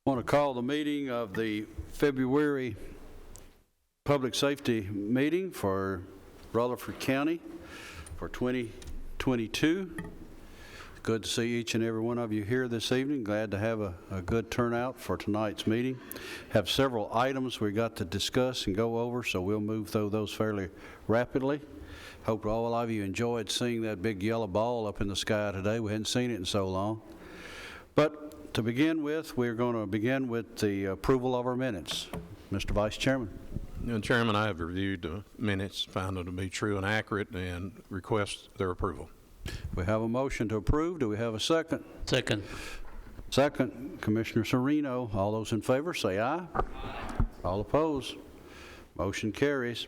I want to call the meeting of the February Public Safety meeting for Rutherford County for 2022. Good to see each and every one of you here this evening. Glad to have a good turnout for tonight's meeting. Have several items we got to discuss and go over, so we'll move through those fairly rapidly. Hope all of you enjoyed seeing that big yellow ball up in the sky today. We hadn't seen it in so long. But to begin with, we're going to begin with the approval of our minutes. Mr. Vice Chairman. Chairman, I have reviewed the minutes, found them to be true and accurate, and request their approval. We have a motion to approve. Do we have a second? Second. Second. Commissioner Sereno. All those in favor say aye. Aye. All opposed? Motion carries.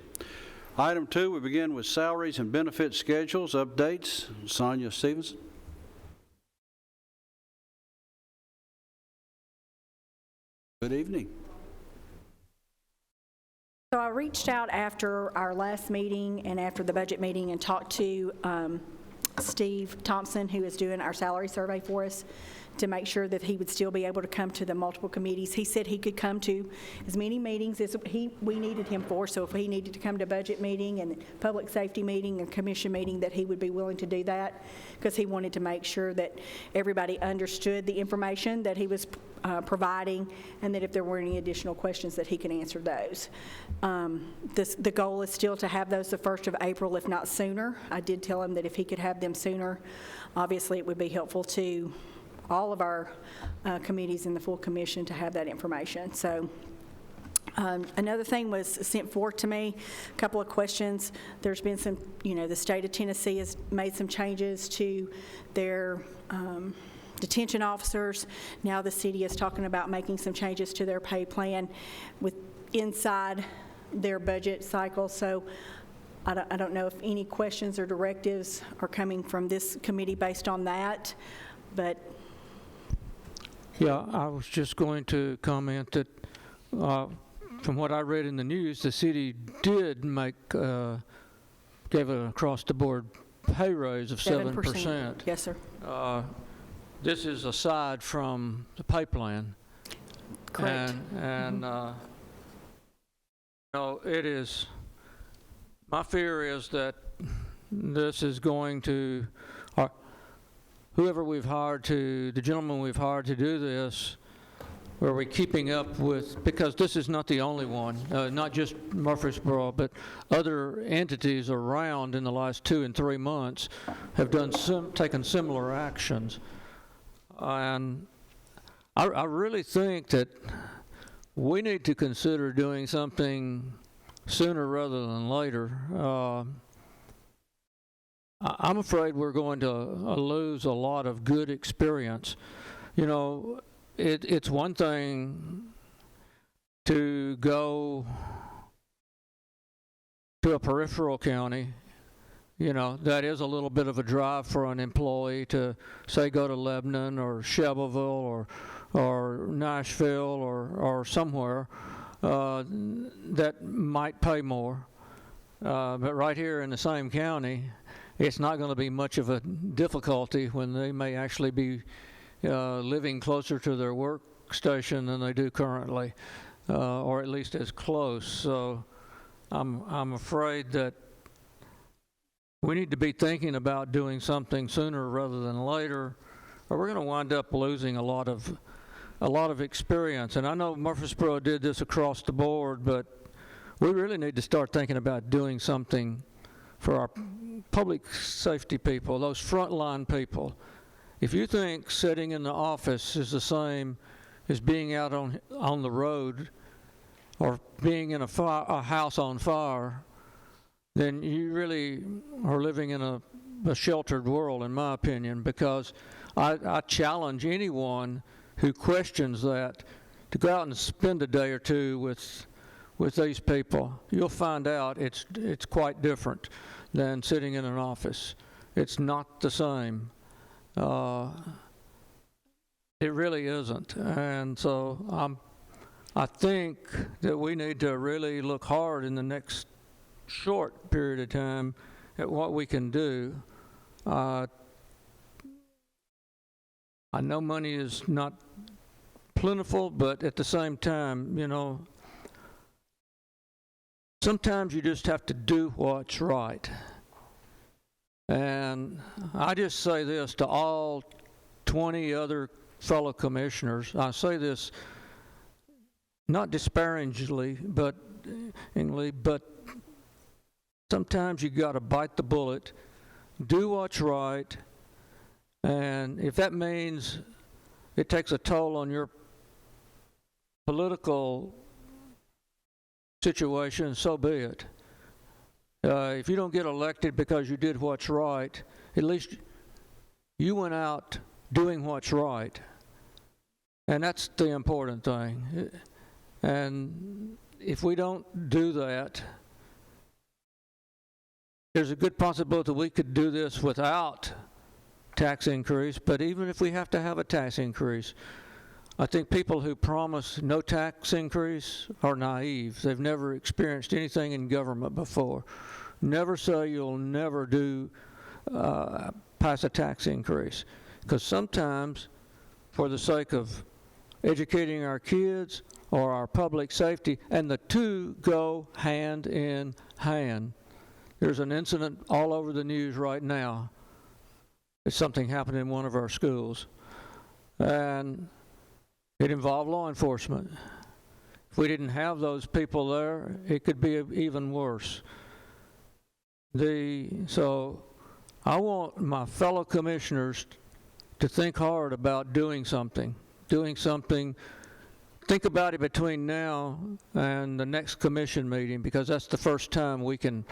Item 2, we begin with salaries and benefit schedules, updates. Sonia Stevenson. Good evening. So I reached out after our last meeting and after the budget meeting and talked to Steve Thompson, who is doing our salary survey for us, to make sure that he would still be able to come to the multiple committees. He said he could come to as many meetings as we needed him for, so if he needed to come to budget meeting and public safety meeting and commission meeting, that he would be willing to do that, because he wanted to make sure that everybody understood the information that he was providing, and that if there were any additional questions that he can answer those. The goal is still to have those the 1st of April, if not sooner. I did tell him that if he could have them sooner, obviously it would be helpful to all of our committees in the full commission to have that information. So another thing was sent forth to me, a couple of questions. There's been some, the state of Tennessee has made some changes to their detention officers. Now the city is talking about making some changes to their pay plan inside their budget cycle. So I don't know if any questions or directives are coming from this committee based on that, but Yeah, I was just going to comment that from what I read in the news, the city did gave an across-the-board pay raise of 7%. Yes, sir. This is aside from the pay plan. Correct. And it is, my fear is that this is going to, whoever we've hired to, the gentleman we've hired to do this, are we keeping up with, because this is not the only one, not just Murfreesboro, but other entities around in the last 2 and 3 months have taken similar actions. And I really think that we need to consider doing something sooner rather than later. I'm afraid we're going to lose a lot of good experience. It's one thing to go to a peripheral county, that is a little bit of a drive for an employee to, say, go to Lebanon or Shelbyville or Nashville or somewhere that might pay more. But right here in the same county, it's not going to be much of a difficulty when they may actually be living closer to their workstation than they do currently, or at least as close. So I'm afraid that we need to be thinking about doing something sooner rather than later, or we're going to wind up losing a lot of experience. And I know Murfreesboro did this across the board, but we really need to start thinking about doing something for our public safety people, those frontline people. If you think sitting in the office is the same as being out on the road or being in a house on fire, then you really are living in a sheltered world, in my opinion, because I challenge anyone who questions that to go out and spend a day or two with these people. You'll find out it's quite different than sitting in an office. It's not the same. It really isn't. And so I think that we need to really look hard in the next short period of time at what we can do. I know money is not plentiful, but at the same time, you know, sometimes you just have to do what's right. And I just say this to all 20 other fellow commissioners. I say this not disparagingly, but sometimes you got to bite the bullet, do what's right, and if that means it takes a toll on your political situation, so be it. If you don't get elected because you did what's right, at least you went out doing what's right. And that's the important thing. And if we don't do that, there's a good possibility we could do this without tax increase, but even if we have to have a tax increase, I think people who promise no tax increase are naive. They've never experienced anything in government before. Never say you'll never pass a tax increase, because sometimes, for the sake of educating our kids or our public safety, and the two go hand in hand. There's an incident all over the news right now. It's something happened in one of our schools, and it involved law enforcement. If we didn't have those people there, it could be even worse. So I want my fellow commissioners to think hard about doing something. Think about it between now and the next commission meeting, because that's the first time we can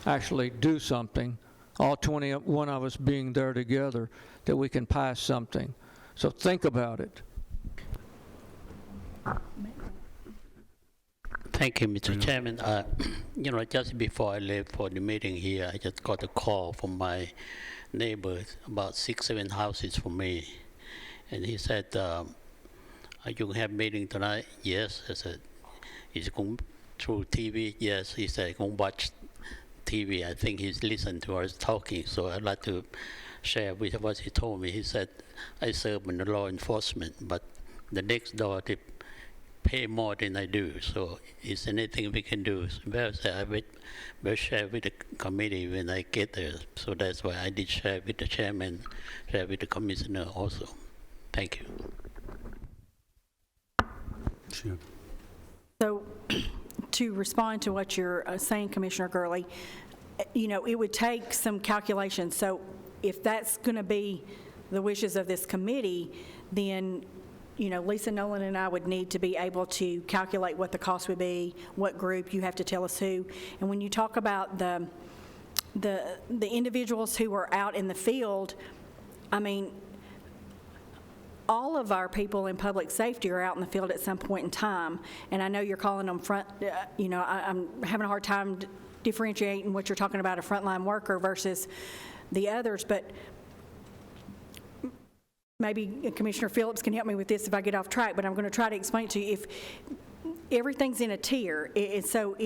actually do something, all 21 of us being there together, that we can pass something. So think about it. Thank you, Mr. Chairman. Just before I left for the meeting here, I just got a call from my neighbors, about 6-7 houses from me. And he said, are you going to have a meeting tonight? Yes. I said, is it going through TV? Yes. He said, going to watch TV. I think he's listened to us talking, so I'd like to share with what he told me. He said, I serve in the law enforcement, but the next door, they pay more than I do, so is anything we can do? Well, I will share with the committee when I get there, so that's why I did share with the chairman, share with the commissioner also. Thank you. Sure. So to respond to what you're saying, Commissioner Gurley, it would take some calculation. So if that's going to be the wishes of this committee, then Lisa Nolan and I would need to be able to calculate what the cost would be, what group, you have to tell us who. And when you talk about the individuals who are out in the field, I mean, all of our people in public safety are out in the field at some point in time. And I know you're calling them I'm having a hard time differentiating what you're talking about, a frontline worker versus the others, but maybe Commissioner Phillips can help me with this if I get off track, but I'm going to try to explain it to you. If everything's in a tier, so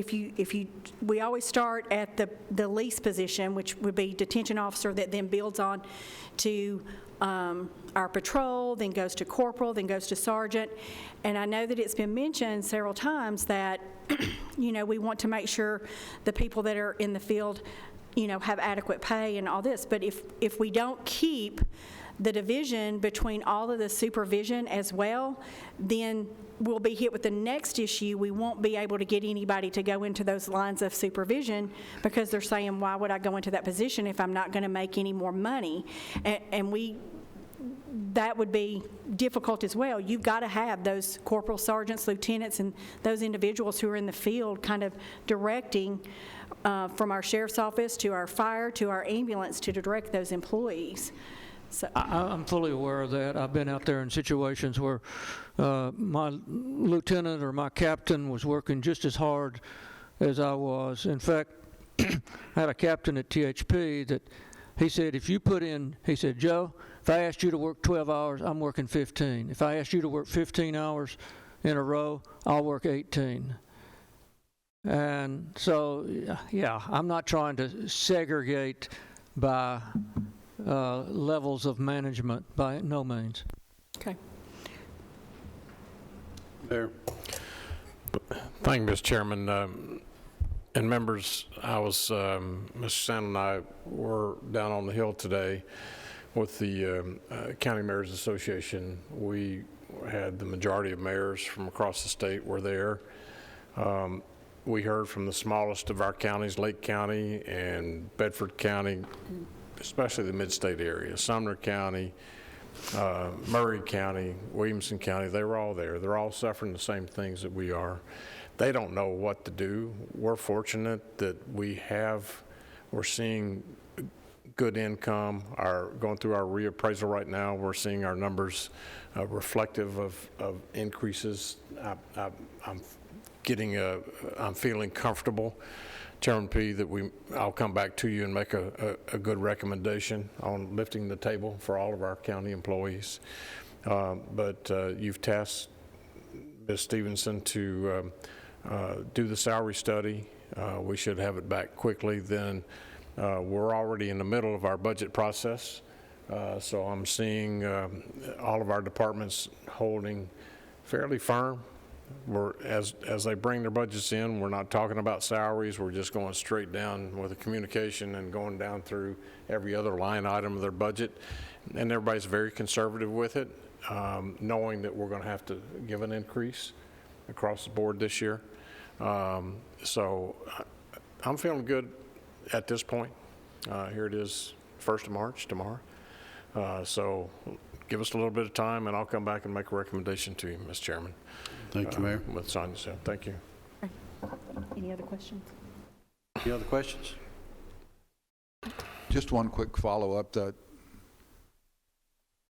we always start at the least position, which would be detention officer, that then builds on to our patrol, then goes to corporal, then goes to sergeant. And I know that it's been mentioned several times that, we want to make sure the people that are in the field, have adequate pay and all this. But if we don't keep the division between all of the supervision as well, then we'll be hit with the next issue. We won't be able to get anybody to go into those lines of supervision because they're saying, why would I go into that position if I'm not going to make any more money? And that would be difficult as well. You've got to have those corporal, sergeants, lieutenants, and those individuals who are in the field kind of directing from our sheriff's office to our fire to our ambulance to direct those employees. So I'm fully aware of that. I've been out there in situations where my lieutenant or my captain was working just as hard as I was. In fact, I had a captain at THP that he said, he said, Joe, if I asked you to work 12 hours, I'm working 15. If I asked you to work 15 hours in a row, I'll work 18. And so, yeah, I'm not trying to segregate by levels of management, by no means. Okay. Mayor. Thank you, Mr. Chairman. And members, Mr. Sandel and I were down on the Hill today with the County Mayors Association. We had the majority of mayors from across the state were there. We heard from the smallest of our counties, Lake County and Bedford County, especially the mid-state area, Sumner County, Murray County, Williamson County. They were all there. They're all suffering the same things that we are. They don't know what to do. We're fortunate that we're seeing good income. Going through our reappraisal right now, we're seeing our numbers reflective of increases. I'm feeling comfortable, Chairman P., that I'll come back to you and make a good recommendation on lifting the table for all of our county employees. But you've tasked Ms. Stevenson to do the salary study. We should have it back quickly. Then we're already in the middle of our budget process. So I'm seeing all of our departments holding fairly firm. As they bring their budgets in, we're not talking about salaries. We're just going straight down with the communication and going down through every other line item of their budget. And everybody's very conservative with it, knowing that we're going to have to give an increase across the board this year. So I'm feeling good at this point. Here it is, 1st of March, tomorrow. So give us a little bit of time, and I'll come back and make a recommendation to you, Mr. Chairman. Thank you, Mayor. With Sonia said. Thank you. Any other questions? Any other questions? Just one quick follow-up.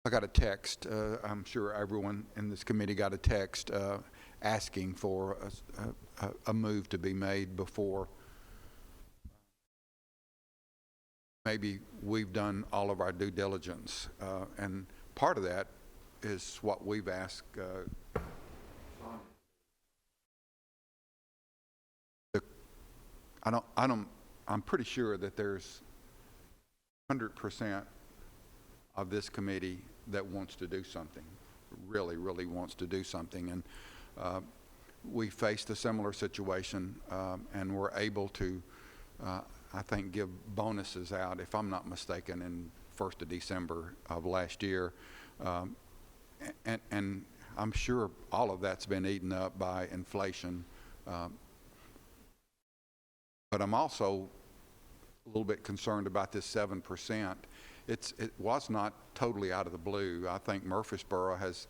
I got a text. I'm sure everyone in this committee got a text asking for a move to be made before maybe we've done all of our due diligence. And part of that is what we've asked I'm pretty sure that there's 100% of this committee that wants to do something, really, really wants to do something. And we faced a similar situation, and we're able to, I think, give bonuses out, if I'm not mistaken, in 1st of December of last year. And I'm sure all of that's been eaten up by inflation. But I'm also a little bit concerned about this 7%. It was not totally out of the blue. I think Murfreesboro has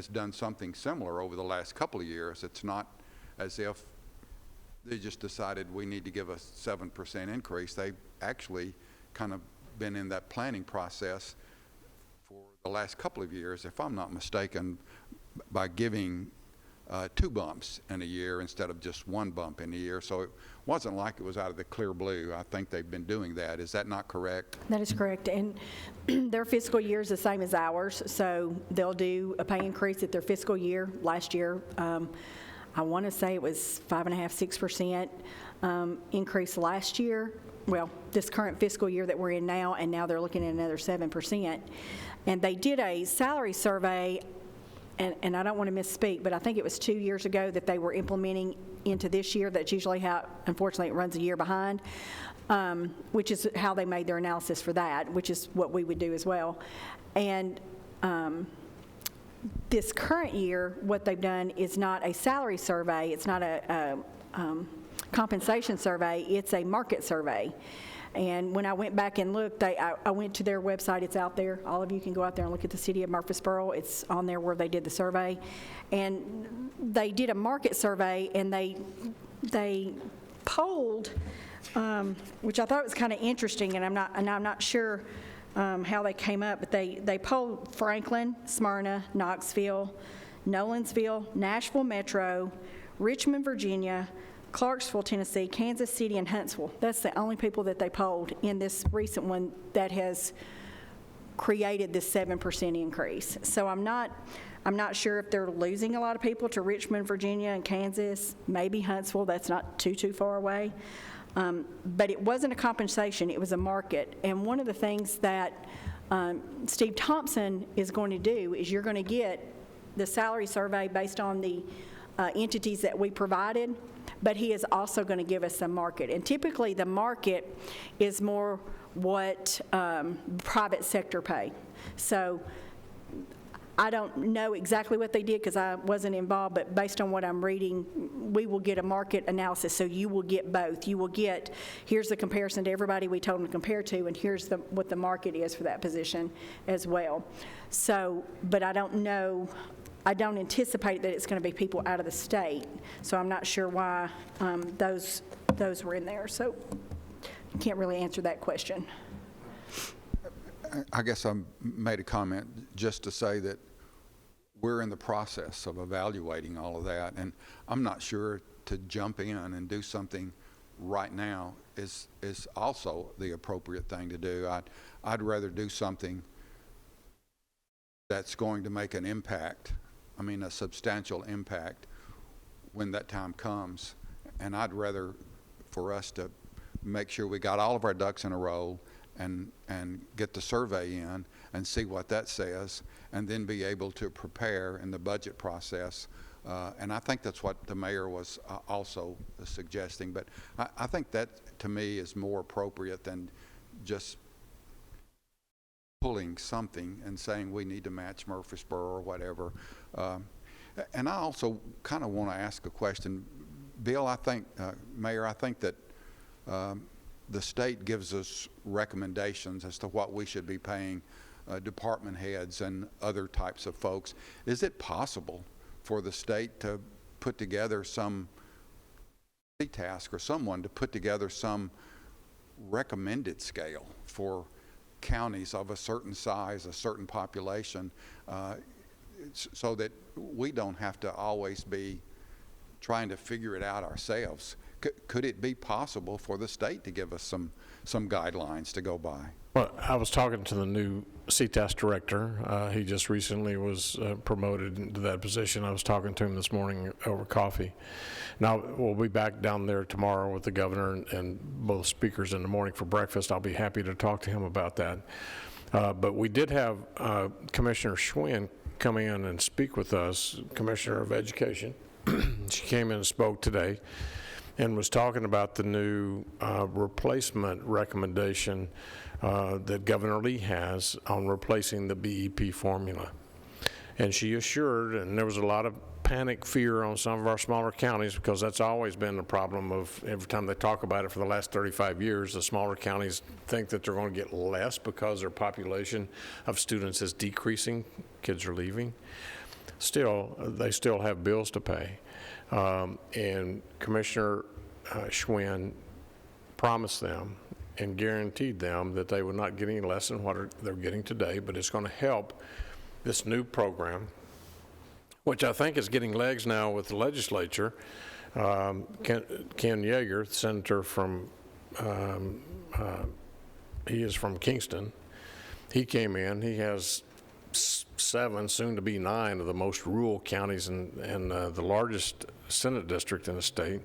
done something similar over the last couple of years. It's not as if they just decided we need to give a 7% increase. They've actually kind of been in that planning process for the last couple of years, if I'm not mistaken, by giving 2 bumps in a year instead of just 1 bump in a year. So it wasn't like it was out of the clear blue. I think they've been doing that. Is that not correct? That is correct. And their fiscal year is the same as ours, so they'll do a pay increase at their fiscal year. Last year, I want to say it was 5.5–6% increase last year. Well, this current fiscal year that we're in now, and now they're looking at another 7%. And they did a salary survey, and I don't want to misspeak, but I think it was 2 years ago that they were implementing into this year. That's usually how, unfortunately, it runs a year behind, which is how they made their analysis for that, which is what we would do as well. And this current year, what they've done is not a salary survey, it's not a compensation survey, it's a market survey. And when I went back and looked, I went to their website. It's out there. All of you can go out there and look at the city of Murfreesboro. It's on there where they did the survey. And they did a market survey, and they polled, which I thought was kind of interesting, and I'm not sure how they came up, but they polled Franklin, Smyrna, Knoxville, Nolensville, Nashville Metro, Richmond, Virginia, Clarksville, Tennessee, Kansas City, and Huntsville. That's the only people that they polled in this recent one that has created this 7% increase. So I'm not sure if they're losing a lot of people to Richmond, Virginia, and Kansas, maybe Huntsville. That's not too far away. But it wasn't a compensation, it was a market. And one of the things that Steve Thompson is going to do is you're going to get the salary survey based on the entities that we provided, but he is also going to give us a market. And typically, the market is more what private sector pay. So I don't know exactly what they did because I wasn't involved, but based on what I'm reading, we will get a market analysis, so you will get both. You will get, here's the comparison to everybody we told them to compare to, and here's what the market is for that position as well. So, but I don't know, I don't anticipate that it's going to be people out of the state, so I'm not sure why those were in there. So I can't really answer that question. I guess I made a comment just to say that we're in the process of evaluating all of that, and I'm not sure to jump in and do something right now is also the appropriate thing to do. I'd rather do something that's going to make an impact, I mean a substantial impact, when that time comes, and I'd rather for us to make sure we got all of our ducks in a row and get the survey in and see what that says, and then be able to prepare in the budget process. And I think that's what the mayor was also suggesting. But I think that, to me, is more appropriate than just pulling something and saying we need to match Murfreesboro or whatever. And I also kind of want to ask a question. Bill, I think, Mayor, I think that the state gives us recommendations as to what we should be paying department heads and other types of folks. Is it possible for the state to put together some task, or someone to put together some recommended scale for counties of a certain size, a certain population, so that we don't have to always be trying to figure it out ourselves? Could it be possible for the state to give us some guidelines to go by? Well, I was talking to the new CTAS director. He just recently was promoted into that position. I was talking to him this morning over coffee. Now, we'll be back down there tomorrow with the governor and both speakers in the morning for breakfast. I'll be happy to talk to him about that. But we did have Commissioner Schwinn come in and speak with us, Commissioner of Education. She came in and spoke today and was talking about the new replacement recommendation that Governor Lee has on replacing the BEP formula. And she assured, and there was a lot of panic fear on some of our smaller counties, because that's always been the problem of every time they talk about it for the last 35 years, the smaller counties think that they're going to get less because their population of students is decreasing, kids are leaving. Still, they still have bills to pay. And Commissioner Schwinn promised them and guaranteed them that they would not get any less than what they're getting today, but it's going to help this new program, which I think is getting legs now with the legislature. Ken Yeager, the senator from, he is from Kingston. He came in, he has 7, soon to be 9 of the most rural counties and the largest Senate district in the state.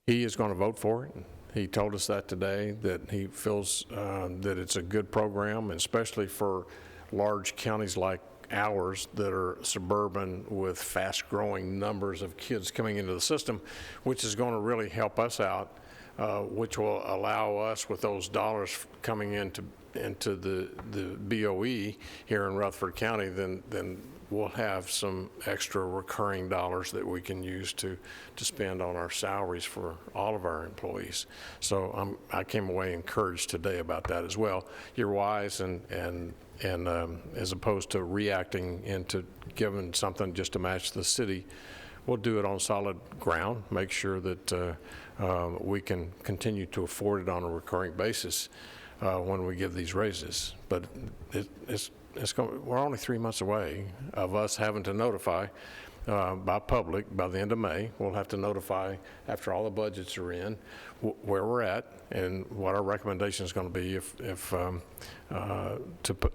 He is going to vote for it. He told us that today, that he feels that it's a good program, especially for large counties like ours that are suburban with fast-growing numbers of kids coming into the system, which is going to really help us out, which will allow us, with those dollars coming into the BOE here in Rutherford County, then we'll have some extra recurring dollars that we can use to spend on our salaries for all of our employees. So I came away encouraged today about that as well. You're wise, and as opposed to reacting into giving something just to match the city, we'll do it on solid ground, make sure that we can continue to afford it on a recurring basis when we give these raises. But we're only 3 months away of us having to notify by public by the end of May. We'll have to notify after all the budgets are in where we're at and what our recommendation is going to be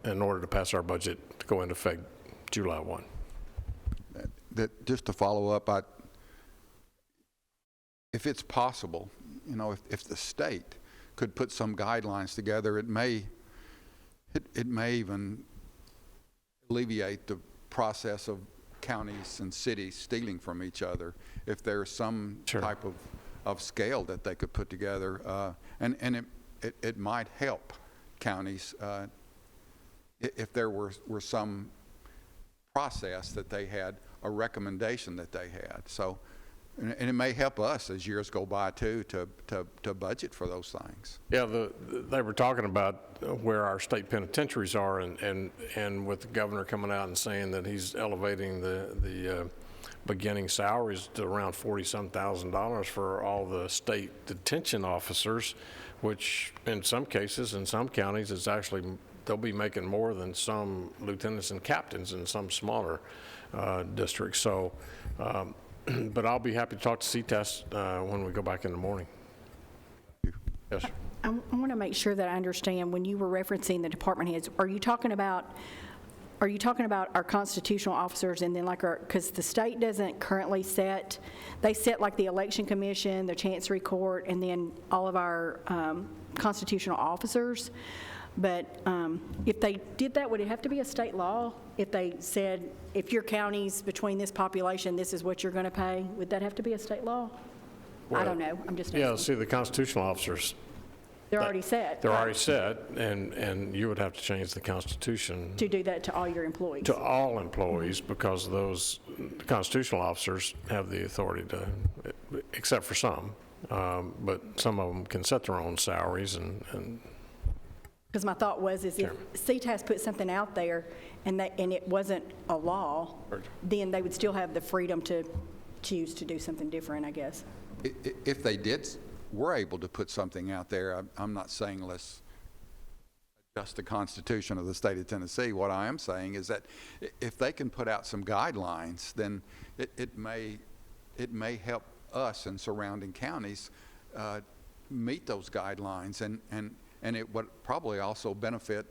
in order to pass our budget to go into effect July 1. Just to follow up, if it's possible, if the state could put some guidelines together, it may even alleviate the process of counties and cities stealing from each other, if there's some Sure. type of scale that they could put together, and it might help counties if there were some process that they had, a recommendation that they had. So, and it may help us as years go by too to budget for those things. Yeah, they were talking about where our state penitentiaries are, and with the governor coming out and saying that he's elevating the beginning salaries to around $40-some thousand for all the state detention officers, which in some cases, in some counties, it's actually, they'll be making more than some lieutenants and captains in some smaller districts. So, but I'll be happy to talk to CTES when we go back in the morning. Yes, sir. I want to make sure that I understand, when you were referencing the department heads, are you talking about our constitutional officers and then like because the state doesn't currently set, they set like the election commission, the chancery court, and then all of our constitutional officers. But if they did that, would it have to be a state law? If they said, if your county's between this population, this is what you're going to pay, would that have to be a state law? I don't know, I'm just Yeah, asking. see, the constitutional officers, They're already set. they're right, already set, and you would have to change the Constitution to do that to all your employees. to all employees, because those constitutional officers have the authority to, except for some, but some of them can set their own salaries and Because my thought was, is if CTAS put something out there and it wasn't a law, then they would still have the freedom to choose to do something different, I guess. If they were able to put something out there, I'm not saying let's adjust the Constitution of the state of Tennessee. What I am saying is that if they can put out some guidelines, then it may help us and surrounding counties meet those guidelines, and it would probably also benefit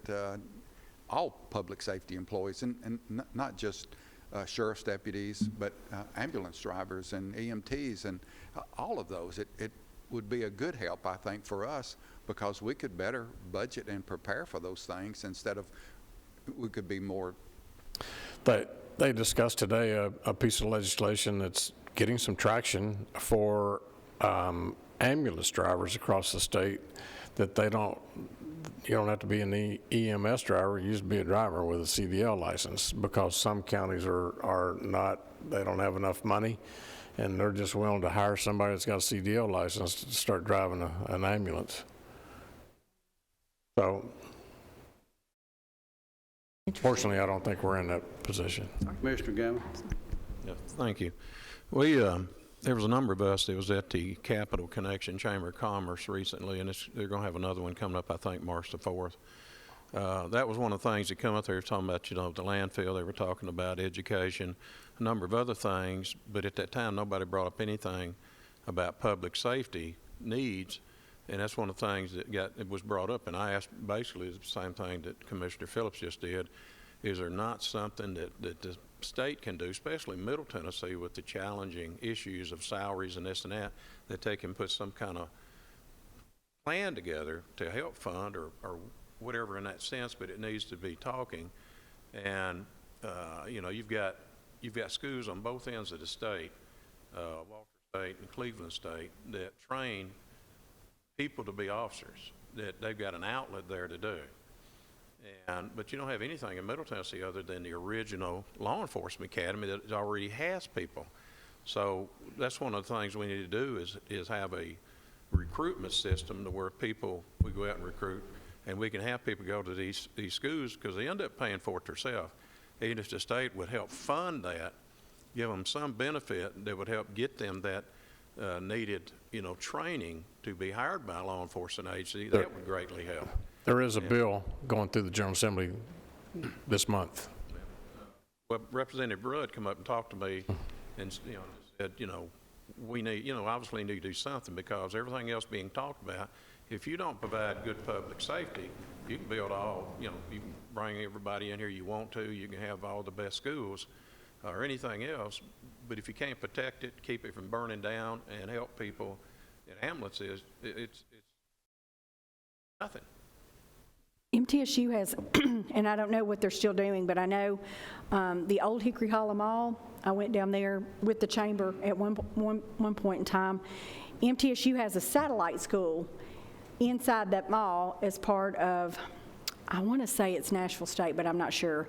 all public safety employees, and not just sheriff's deputies, but ambulance drivers and EMTs and all of those. It would be a good help, I think, for us, because we could better budget and prepare for those things instead of, we could be more. They discussed today a piece of legislation that's getting some traction for ambulance drivers across the state, that you don't have to be an EMS driver, you just be a driver with a CDL license, because some counties are not, they don't have enough money, and they're just willing to hire somebody that's got a CDL license to start driving an ambulance. So, fortunately, I don't think we're in that position. Commissioner Gammon? Yeah, thank you. There was a number of us that was at the Capital Connection Chamber of Commerce recently, and they're going to have another one coming up, I think, March the 4th. That was one of the things that come up there, talking about, the landfill. They were talking about education, a number of other things, but at that time, nobody brought up anything about public safety needs, and that's one of the things that was brought up, and I asked basically the same thing that Commissioner Phillips just did. Is there not something that the state can do, especially Middle Tennessee, with the challenging issues of salaries and this and that they can put some kind of plan together to help fund or whatever in that sense, but it needs to be talking. And, you've got schools on both ends of the state, Walker State and Cleveland State, that train people to be officers, that they've got an outlet there to do. But you don't have anything in Middle Tennessee other than the original law enforcement academy that already has people. So that's one of the things we need to do is have a recruitment system to where we go out and recruit, and we can have people go to these schools, because they end up paying for it themselves. Even if the state would help fund that, give them some benefit that would help get them that needed, training to be hired by a law enforcement agency, that would greatly help. There is a bill going through the General Assembly this month. Well, Representative Rudd come up and talked to me and, said, we need, obviously need to do something, because everything else being talked about, if you don't provide good public safety, you can build you can bring everybody in here you want to, you can have all the best schools or anything else, but if you can't protect it, keep it from burning down and help people in ambulances, it's nothing. MTSU has, and I don't know what they're still doing, but I know the old Hickory Hollow Mall, I went down there with the chamber at one point in time. MTSU has a satellite school inside that mall as part of, I want to say it's Nashville State, but I'm not sure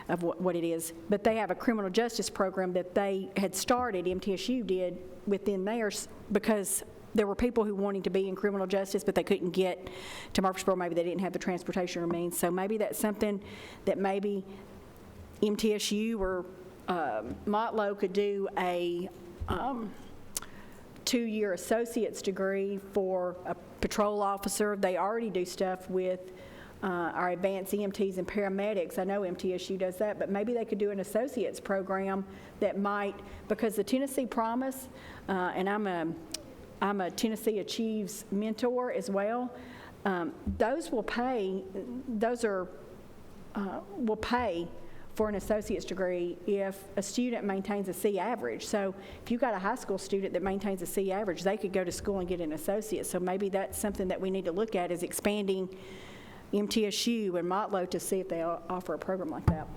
of what it is. But they have a criminal justice program that they had started, MTSU did, within theirs, because there were people who wanted to be in criminal justice, but they couldn't get to Murfreesboro. Maybe they didn't have the transportation or means. So maybe that's something that maybe MTSU or Motlow could do a 2-year associate's degree for a patrol officer. They already do stuff with our advanced EMTs and paramedics. I know MTSU does that, but maybe they could do an associate's program that might, because the Tennessee Promise, and I'm a Tennessee Achieves mentor as well, those will pay for an associate's degree if a student maintains a C average. So if you've got a high school student that maintains a C average, they could go to school and get an associate. So maybe that's something that we need to look at, is expanding MTSU and Motlow to see if they offer a program like that.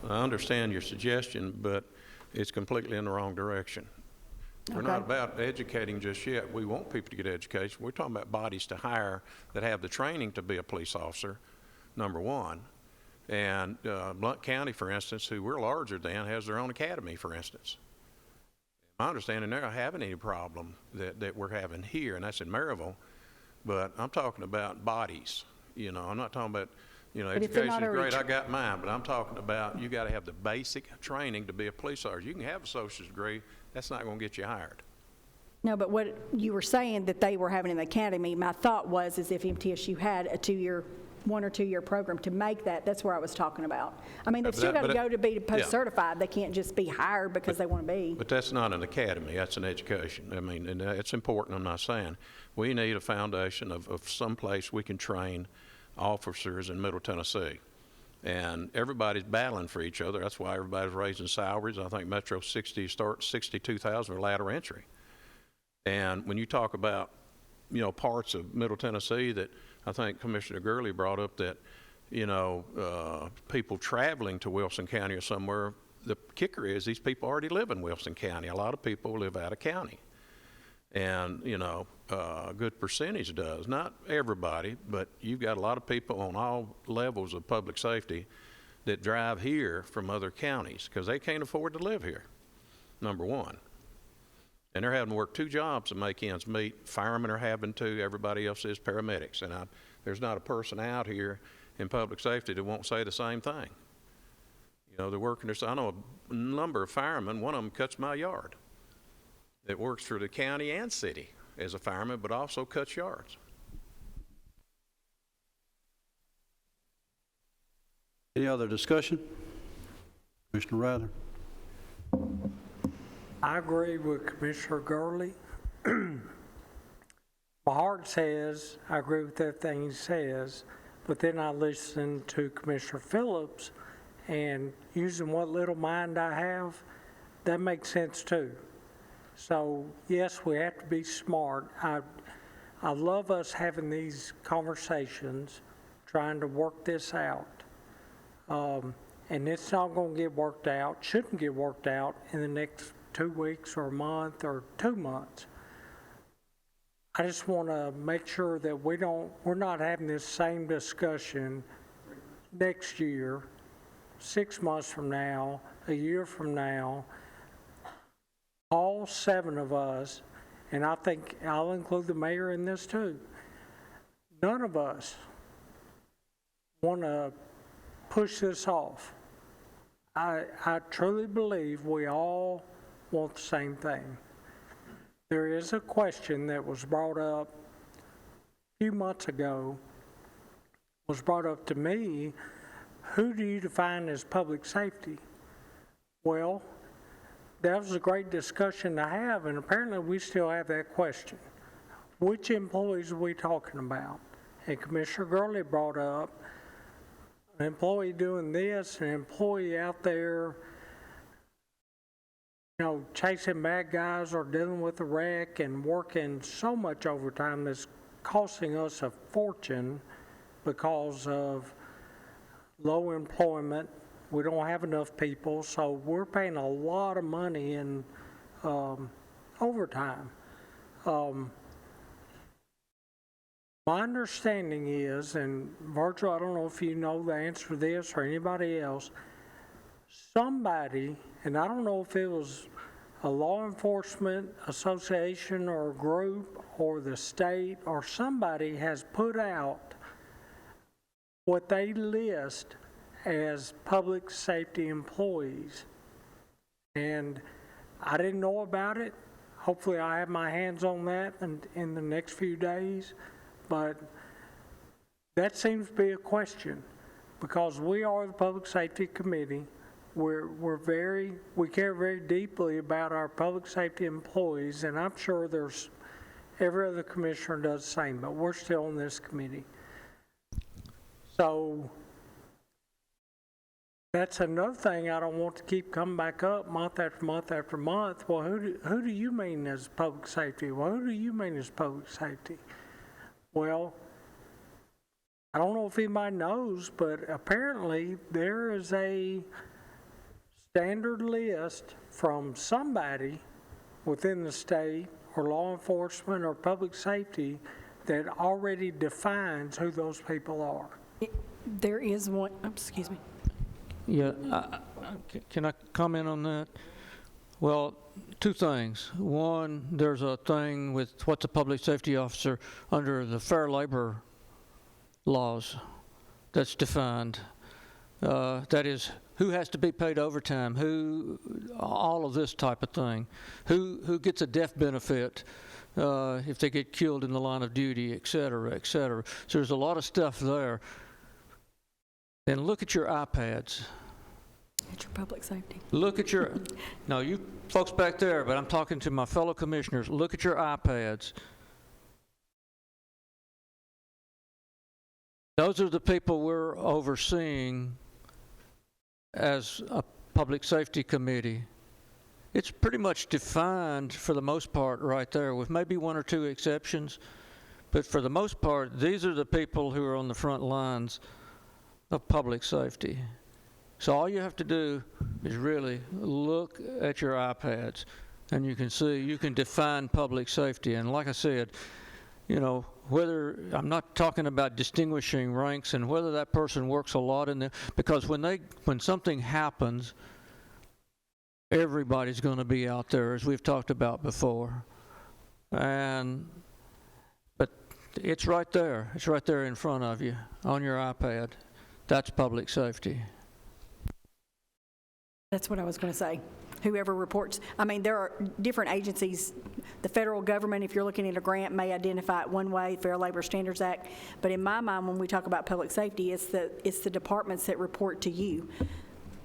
I understand your suggestion, but it's completely in the wrong direction. We're not about educating just yet. We want people to get education. We're talking about bodies to hire that have the training to be a police officer, number one. And Blount County, for instance, who we're larger than, has their own academy, for instance. My understanding, they're not having any problem that we're having here, and that's in Maryville. But I'm talking about bodies. You know, I'm not talking about, you know, education is great, I got mine, but I'm talking about you got to have the basic training to be a police officer. You can have a associate's degree, that's not going to get you hired. No, but what you were saying that they were having in the academy, my thought was is if MTSU had a 1 or 2 year program to make that, that's where I was talking about. I mean, they've still got to go to be post-certified. They can't just be hired because they want to be. But that's not an academy, that's an education. I mean, and it's important, I'm not saying. We need a foundation of some place we can train officers in Middle Tennessee. And everybody's battling for each other. That's why everybody's raising salaries. I think Metro 60 starts 62,000 for lateral entry. And when you talk about, you know, parts of Middle Tennessee that I think Commissioner Gurley brought up, that, you know, people traveling to Wilson County or somewhere, the kicker is these people already live in Wilson County. A lot of people live out of county. And, you know, a good percentage does. Not everybody, but you've got a lot of people on all levels of public safety that drive here from other counties because they can't afford to live here, number one. And they're having to work 2 jobs to make ends meet. Firemen are having to, everybody else is, paramedics. And there's not a person out here in public safety that won't say the same thing. You know, they're working, I know a number of firemen, one of them cuts my yard, that works for the county and city as a fireman, but also cuts yards. Any other discussion? Commissioner Rather. I agree with Commissioner Gurley. My heart says I agree with everything he says, but then I listen to Commissioner Phillips, and using what little mind I have, that makes sense too. So yes, we have to be smart. I love us having these conversations, trying to work this out. And it's not going to get worked out, shouldn't get worked out in the next 2 weeks or a month or 2 months. I just want to make sure that we're not having this same discussion next year, 6 months from now, a year from now. All 7 of us, and I think I'll include the mayor in this too, none of us want to push this off. I truly believe we all want the same thing. There is a question that was brought up a few months ago, was brought up to me, who do you define as public safety? Well, that was a great discussion to have, and apparently we still have that question. Which employees are we talking about? And Commissioner Gurley brought up an employee doing this, an employee out there, you know, chasing bad guys or dealing with a wreck and working so much overtime that's costing us a fortune because of low employment. We don't have enough people, so we're paying a lot of money in overtime. My understanding is, and Virgil, I don't know if you know the answer to this or anybody else, somebody, and I don't know if it was a law enforcement association or a group or the state or somebody has put out what they list as public safety employees. And I didn't know about it. Hopefully I have my hands on that in the next few days. But that seems to be a question because we are the Public Safety Committee. We care very deeply about our public safety employees, and I'm sure there's every other commissioner does the same, but we're still on this committee. So that's another thing I don't want to keep coming back up month after month after month. Well, who do you mean as public safety? Well, who do you mean as public safety? Well, I don't know if anybody knows, but apparently there is a standard list from somebody within the state or law enforcement or public safety that already defines who those people are. There is one, excuse me. Yeah, can I comment on that? Well, two things. One, there's a thing with what's a public safety officer under the Fair Labor laws that's defined. That is, who has to be paid overtime, all of this type of thing. Who gets a death benefit if they get killed in the line of duty, et cetera, et cetera. So there's a lot of stuff there. And look at your iPads. At your public safety. Look at your, no, you folks back there, but I'm talking to my fellow commissioners. Look at your iPads. Those are the people we're overseeing as a public safety committee. It's pretty much defined for the most part right there, with maybe one or two exceptions. But for the most part, these are the people who are on the front lines of public safety. So all you have to do is really look at your iPads, and you can see, you can define public safety. And like I said, you know, whether, I'm not talking about distinguishing ranks and whether that person works a lot in there, because when something happens, everybody's going to be out there, as we've talked about before. But it's right there. It's right there in front of you on your iPad. That's public safety. That's what I was going to say. Whoever reports, I mean, there are different agencies. The federal government, if you're looking at a grant, may identify it one way, Fair Labor Standards Act. But in my mind, when we talk about public safety, it's the departments that report to you.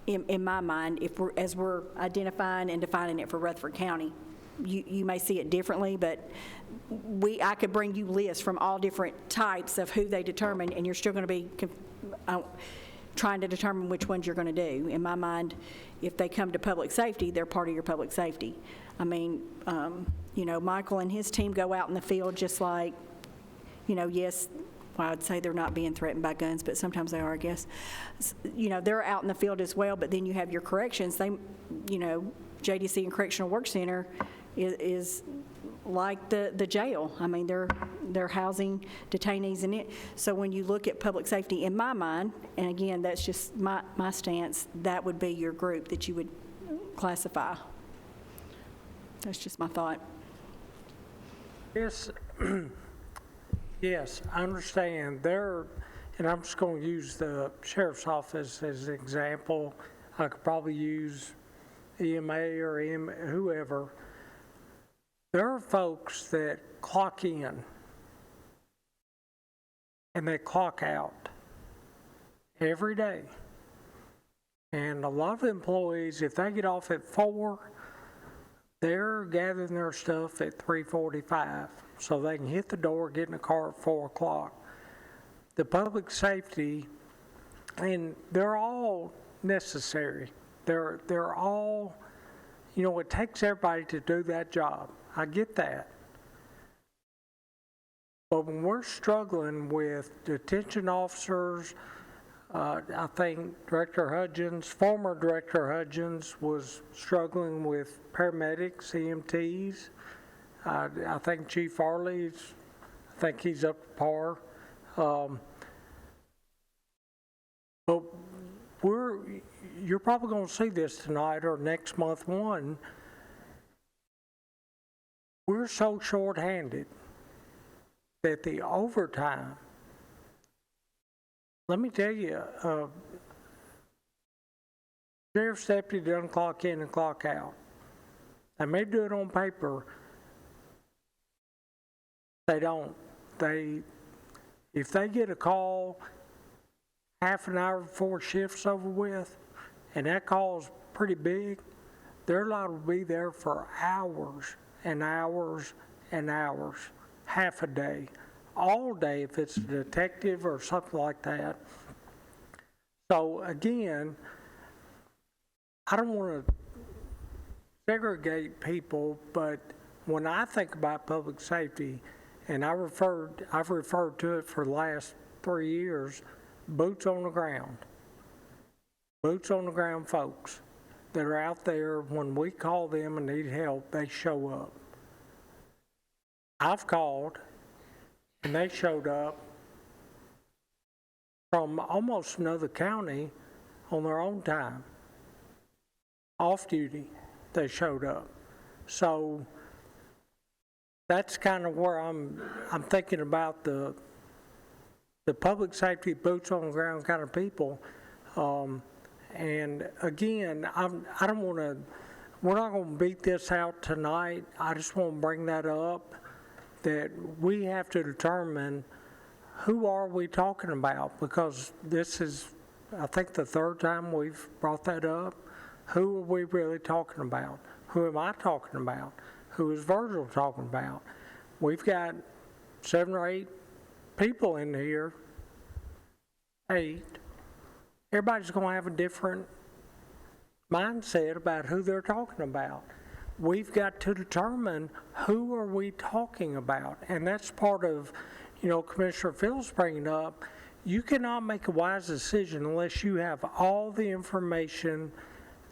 In my mind, as we're identifying and defining it for Rutherford County, you may see it differently, but I could bring you lists from all different types of who they determine, and you're still going to be trying to determine which ones you're going to do. In my mind, if they come to public safety, they're part of your public safety. I mean, you know, Michael and his team go out in the field just like, you know, yes, well, I'd say they're not being threatened by guns, but sometimes they are, I guess. You know, they're out in the field as well, but then you have your corrections. They, you know, JDC and Correctional Work Center is like the jail. I mean, they're housing detainees in it. So when you look at public safety, in my mind, and again, that's just my stance, that would be your group that you would classify. That's just my thought. Yes, yes, I understand. And I'm just going to use the sheriff's office as an example. I could probably use EMA or whoever. There are folks that clock in and they clock out every day. And a lot of employees, if they get off at 4, they're gathering their stuff at 3:45 so they can hit the door, get in the car at 4 o'clock. The public safety, and they're all necessary. They're all, you know, it takes everybody to do that job. I get that. But when we're struggling with detention officers, I think former Director Hudgens was struggling with paramedics, EMTs. I think Chief Farley's, I think he's up to par. But you're probably going to see this tonight or next month one. We're so short-handed that the overtime, let me tell you, sheriff's deputy doesn't clock in and clock out. They may do it on paper. They don't. If they get a call half an hour before shift's over with, and that call's pretty big, they're liable to be there for hours and hours and hours, half a day, all day if it's a detective or something like that. So again, I don't want to segregate people, but when I think about public safety, and I've referred to it for the last 3 years, boots on the ground. Boots on the ground folks that are out there. When we call them and need help, they show up. I've called and they showed up from almost another county on their own time. Off duty, they showed up. So that's kind of where I'm thinking about the public safety boots on the ground kind of people. And again, I don't want to, we're not going to beat this out tonight. I just want to bring that up, that we have to determine who are we talking about, because this is, I think, the third time we've brought that up. Who are we really talking about? Who am I talking about? Who is Virgil talking about? We've got 7 or 8 people in here, 8. Everybody's going to have a different mindset about who they're talking about. We've got to determine who are we talking about, and that's part of, Commissioner Phil's bringing up. You cannot make a wise decision unless you have all the information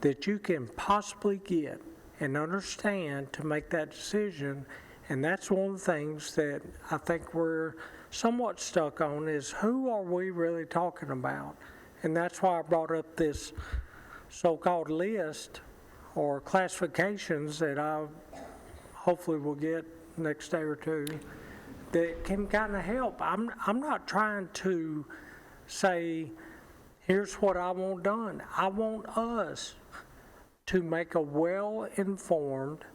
that you can possibly get and understand to make that decision. And that's one of the things that I think we're somewhat stuck on, is who are we really talking about? And that's why I brought up this so-called list or classifications that I hopefully will get next day or two that can kind of help. I'm not trying to say, here's what I want done. I want us to make a well-informed,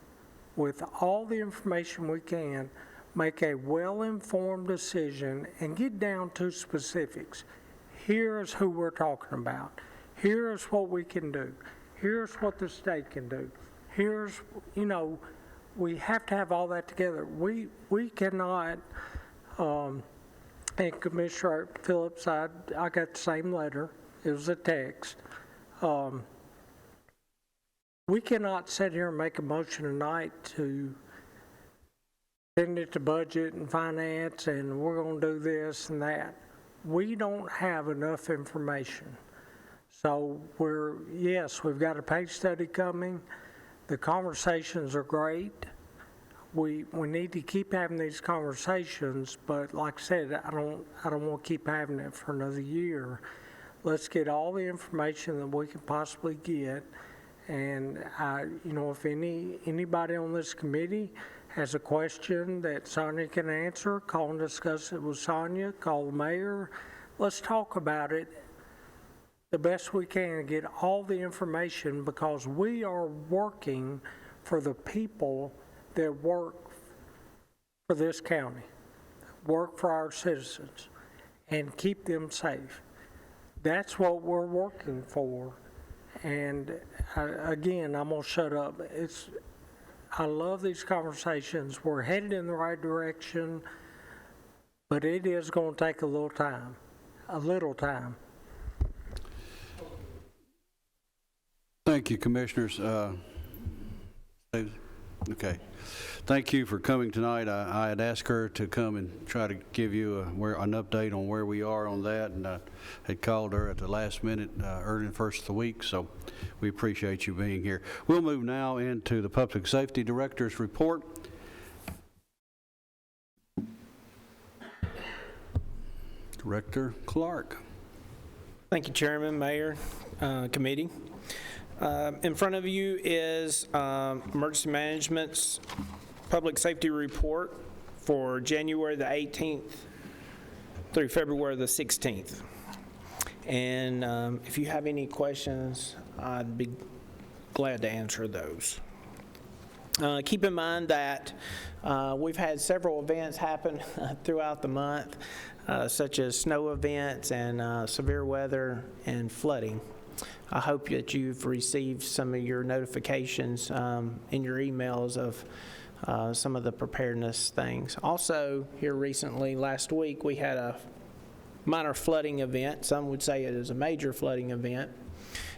with all the information we can, make a well-informed decision and get down to specifics. Here's who we're talking about. Here's what we can do. Here's what the state can do. Here's, we have to have all that together. We cannot, and Commissioner Phillips, I got the same letter. It was a text. We cannot sit here and make a motion tonight to send it to budget and finance and we're going to do this and that. We don't have enough information. So we've got a pay study coming. The conversations are great. We need to keep having these conversations, but like I said, I don't want to keep having it for another year. Let's get all the information that we can possibly get. And if anybody on this committee has a question that Sonia can answer, call and discuss it with Sonia, call the mayor. Let's talk about it the best we can and get all the information, because we are working for the people that work for this county, work for our citizens, and keep them safe. That's what we're working for. And again, I'm going to shut up. I love these conversations. We're headed in the right direction, but it is going to take a little time. Thank you, Commissioners. Okay. thank you for coming tonight. I had asked her to come and try to give you an update on where we are on that, and I had called her at the last minute, early in the first of the week, so we appreciate you being here. We'll move now into the Public Safety Director's report. Director Clark. Thank you, Chairman, Mayor, Committee. In front of you is Emergency Management's Public Safety Report for January the 18th through February the 16th. And if you have any questions, I'd be glad to answer those. Keep in mind that we've had several events happen throughout the month, such as snow events and severe weather and flooding. I hope that you've received some of your notifications in your emails of some of the preparedness things. Also, here recently, last week, we had a minor flooding event. Some would say it is a major flooding event.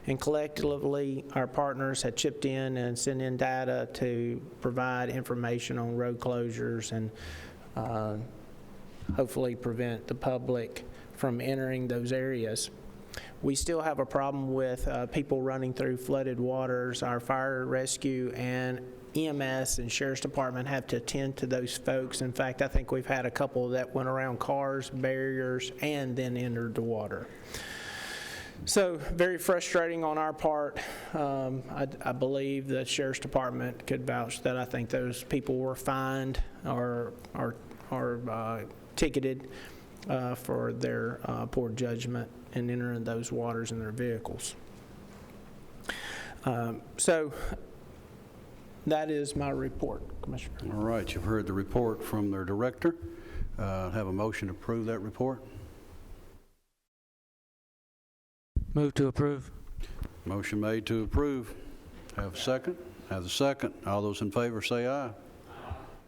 And collectively, our partners had chipped in and sent in data to provide information on road closures and hopefully prevent the public from entering those areas. We still have a problem with people running through flooded waters. Our fire rescue and EMS and Sheriff's Department have to attend to those folks. In fact, I think we've had a couple that went around cars, barriers, and then entered the water. So very frustrating on our part. I believe the Sheriff's Department could vouch that I think those people were fined or ticketed for their poor judgment in entering those waters in their vehicles. So that is my report, Commissioner. All right, you've heard the report from their director. Have a motion to approve that report. Move to approve. Motion made to approve. Have a second? Have the second. All those in favor say aye.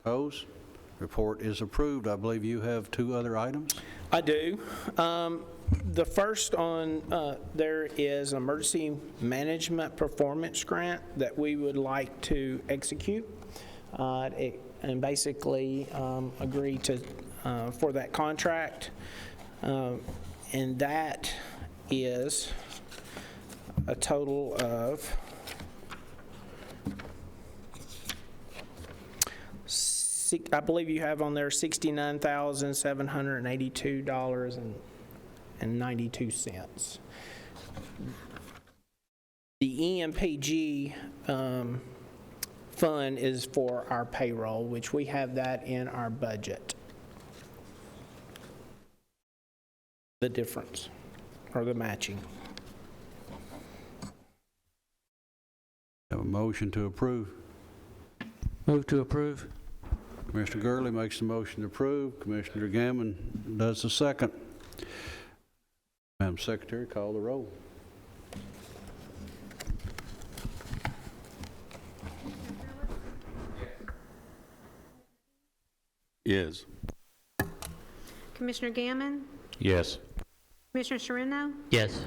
Opposed? Report is approved. I believe you have two other items. I do. The first on there is an emergency management performance grant that we would like to execute and basically agree to for that contract. And that is a total of I believe you have on there $69,782.92. The EMPG fund is for our payroll, which we have that in our budget. The difference, or the matching. Have a motion to approve. Move to approve. Commissioner Gurley makes the motion to approve. Commissioner Gammon does the second. Madam Secretary, call the roll. Yes. Commissioner Gammon? Yes. Commissioner Sereno? Yes.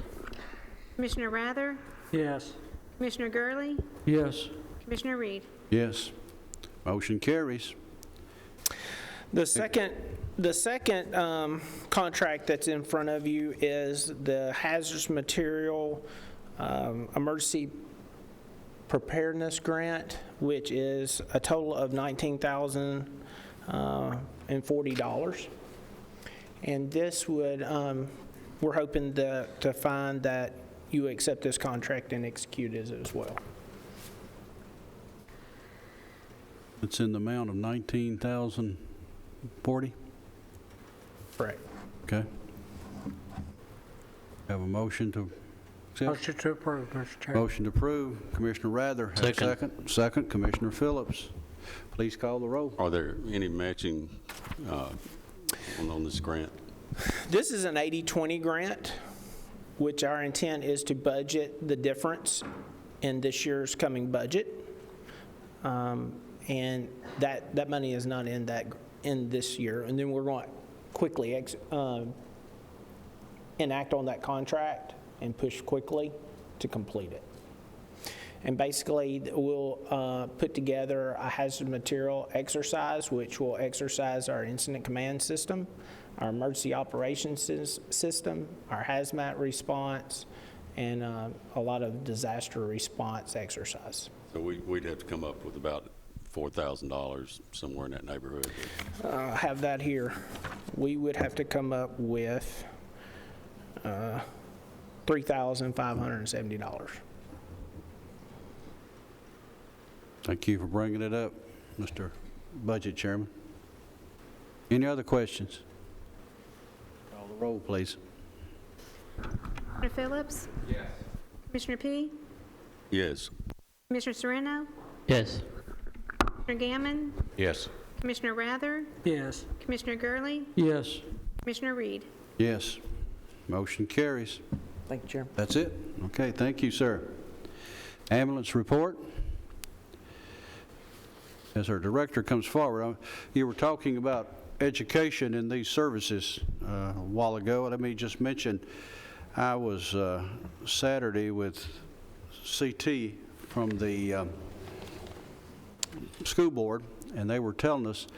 Commissioner Rather? Yes. Commissioner Gurley? Yes. Commissioner Reed? Yes. Motion carries. The second contract that's in front of you is the hazardous material emergency preparedness grant, which is a total of $19,040. And this would, we're hoping to find that you accept this contract and execute it as well. It's in the amount of $19,040. Correct. Okay. Have a motion to accept? Motion to approve, Mr. Chairman. Motion to approve. Commissioner Rather, have a Second. second. Second, Commissioner Phillips. Please call the roll. Are there any matching on this grant? This is an 80-20 grant, which our intent is to budget the difference in this year's coming budget. And that money is not in this year. And then we're going to quickly enact on that contract and push quickly to complete it. And basically, we'll put together a hazard material exercise, which will exercise our incident command system, our emergency operations system, our hazmat response, and a lot of disaster response exercise. So we'd have to come up with about $4,000, somewhere in that neighborhood. I have that here. We would have to come up with $3,570. Thank you for bringing it up, Mr. Budget Chairman. Any other questions? Call the roll, please. Commissioner Phillips? Yes. Commissioner P? Yes. Commissioner Serrano? Yes. Commissioner Gammon? Yes. Commissioner Rather? Yes. Commissioner Gurley? Yes. Commissioner Reed? Yes. Motion carries. Thank you, Chairman. That's it? Okay, thank you, sir. Ambulance report. As our director comes forward, you were talking about education in these services a while ago. Let me just mention, I was Saturday with CT from the school board, and they were telling us,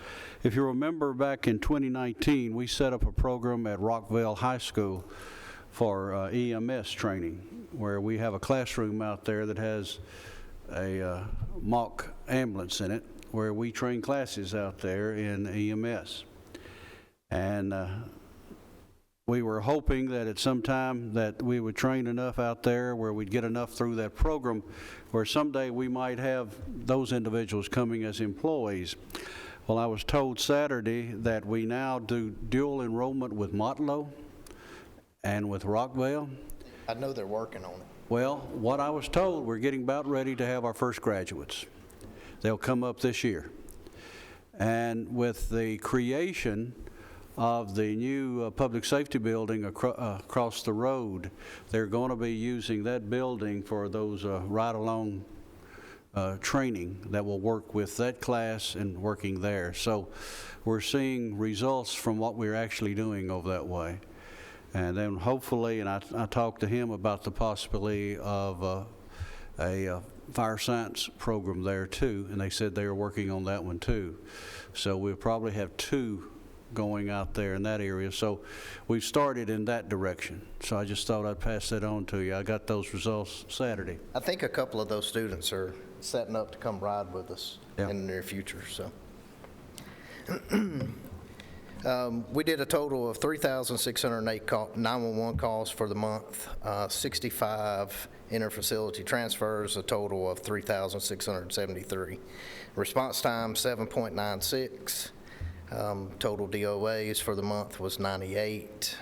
if you remember back in 2019, we set up a program at Rockville High School for EMS training, where we have a classroom out there that has a mock ambulance in it, where we train classes out there in EMS. And we were hoping that at some time that we would train enough out there where we'd get enough through that program where someday we might have those individuals coming as employees. Well, I was told Saturday that we now do dual enrollment with Motlow and with Rockville. I know they're working on it. Well, what I was told, we're getting about ready to have our first graduates. They'll come up this year. And with the creation of the new public safety building across the road, they're going to be using that building for those ride-along training that will work with that class and working there. So we're seeing results from what we're actually doing over that way. And then hopefully, and I talked to him about the possibility of a fire science program there too, and they said they were working on that one too. So we'll probably have 2 going out there in that area. So we've started in that direction. So I just thought I'd pass that on to you. I got those results Saturday. I think a couple of those students are setting up to come ride with us Yeah. in the near future. So we did a total of 3,608 911 calls for the month, 65 interfacility transfers, a total of 3,673. Response time 7.96. Total DOAs for the month was 98.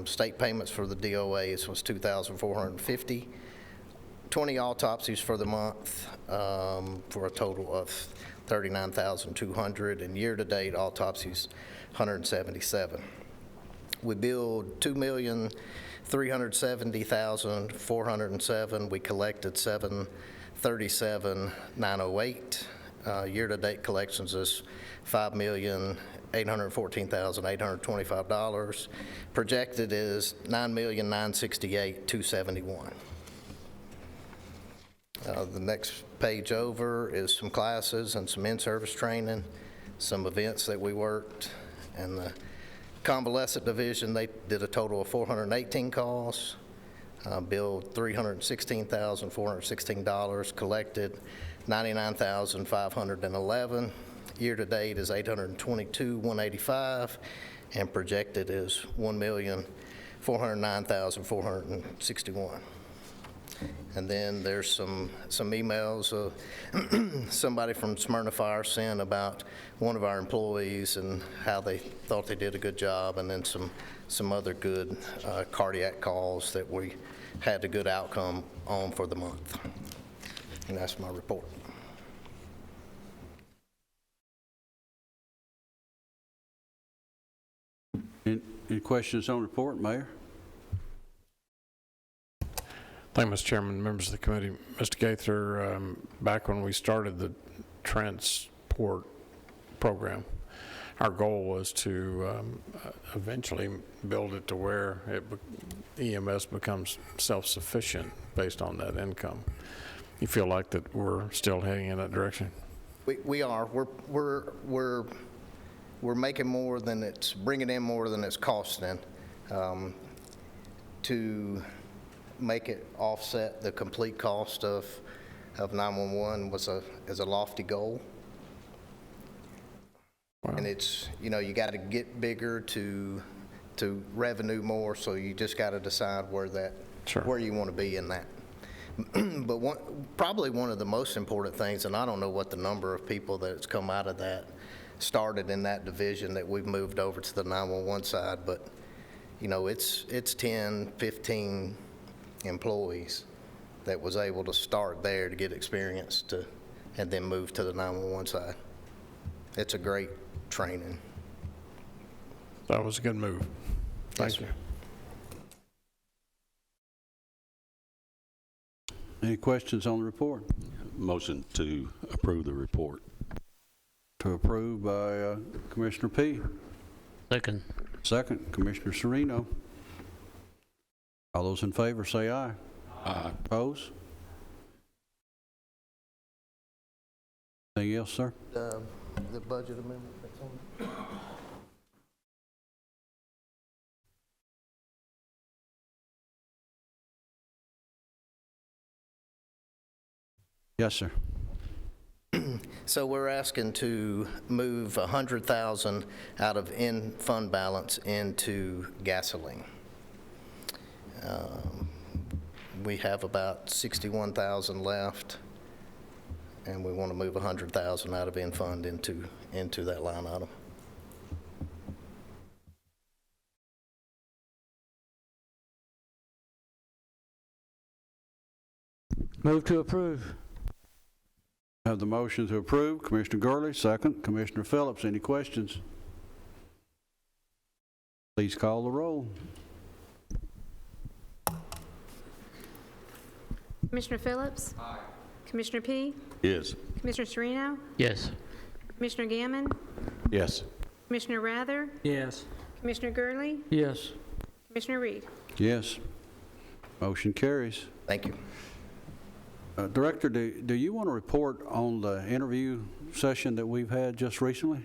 State payments for the DOAs was 2,450. 20 autopsies for the month for a total of 39,200, and year-to-date autopsies 177. We billed $2,370,407. We collected 737,908. Year-to-date collections is $5,814,825. Projected is $9,968,271. The next page over is some classes and some in-service training, some events that we worked. And the convalescent division, they did a total of 418 calls, billed $316,416, collected $99,511. Year-to-date is $822,185, and projected is $1,409,461. And then there's some emails somebody from Smyrna Fire sent about one of our employees and how they thought they did a good job, and then some other good cardiac calls that we had a good outcome on for the month. And that's my report. Any questions on the report, Mayor? Thank you, Mr. Chairman, members of the committee. Mr. Gaither, back when we started the transport program, our goal was to eventually build it to where EMS becomes self-sufficient based on that income. you feel like that we're still heading in that direction? We are. We're making more than it's, bringing in more than it's costing. To make it offset the complete cost of 911 is a lofty goal. Wow. And it's, you know, you got to get bigger to revenue more, so you just got to decide where you want to be in that. But probably one of the most important things, and I don't know what the number of people that's come out of that started in that division that we've moved over to the 911 side, but you know, it's 10, 15 employees that was able to start there to get experience and then move to the 911 side. It's a great training. That was a good move. Thank you. Any questions on the report? Motion to approve the report. To approve by Commissioner P. Second. Second, Commissioner Sereno. All those in favor say aye. Aye. Opposed? Anything else, sir? The budget amendment that's on. Yes, sir. So we're asking to move $100,000 out of in-fund balance into gasoline. We have about $61,000 left, and we want to move $100,000 out of in-fund into that line item. Move to approve. Have the motion to approve. Commissioner Gurley, second. Commissioner Phillips, any questions? Please call the roll. Commissioner Phillips? Aye. Commissioner P? Yes. Commissioner Sereno? Yes. Commissioner Gammon? Yes. Commissioner Rather? Yes. Commissioner Gurley? Yes. Commissioner Reed? Yes. Motion carries. Thank you. Director, do you want to report on the interview session that we've had just recently?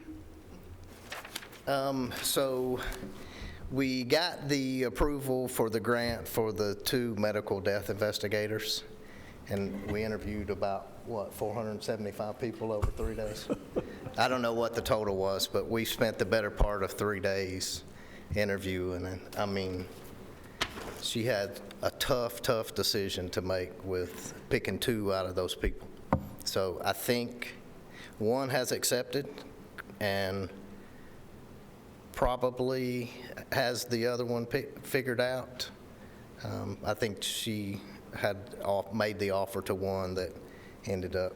So we got the approval for the grant for the 2 medical death investigators, and we interviewed about, 475 people over 3 days? I don't know what the total was, but we spent the better part of 3 days interviewing, and I mean, she had a tough decision to make with picking 2 out of those people. So I think 1 has accepted and probably has the other one figured out. I think she had made the offer to 1 that ended up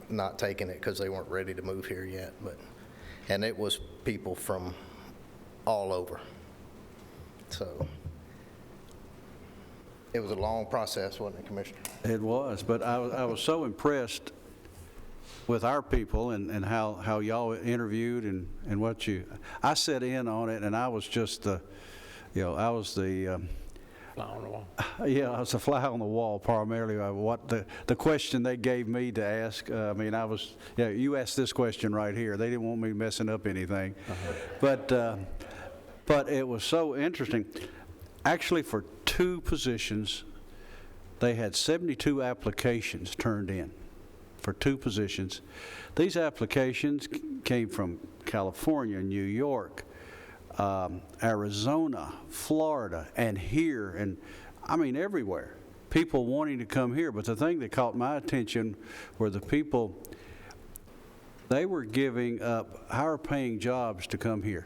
not taking it because they weren't ready to move here yet. And it was people from all over. So it was a long process, wasn't it, Commissioner? It was, but I was so impressed with our people and how y'all interviewed and what I sat in on it, and I was just I was the Fly on the wall. Yeah, I was a fly on the wall primarily. What the question they gave me to ask. I mean, you asked this question right here. They didn't want me messing up anything, but it was so interesting. Actually, for 2 positions, they had 72 applications turned in for 2 positions. These applications came from California, New York, Arizona, Florida, and here, and I mean everywhere. People wanting to come here. But the thing that caught my attention were the people, they were giving up higher paying jobs to come here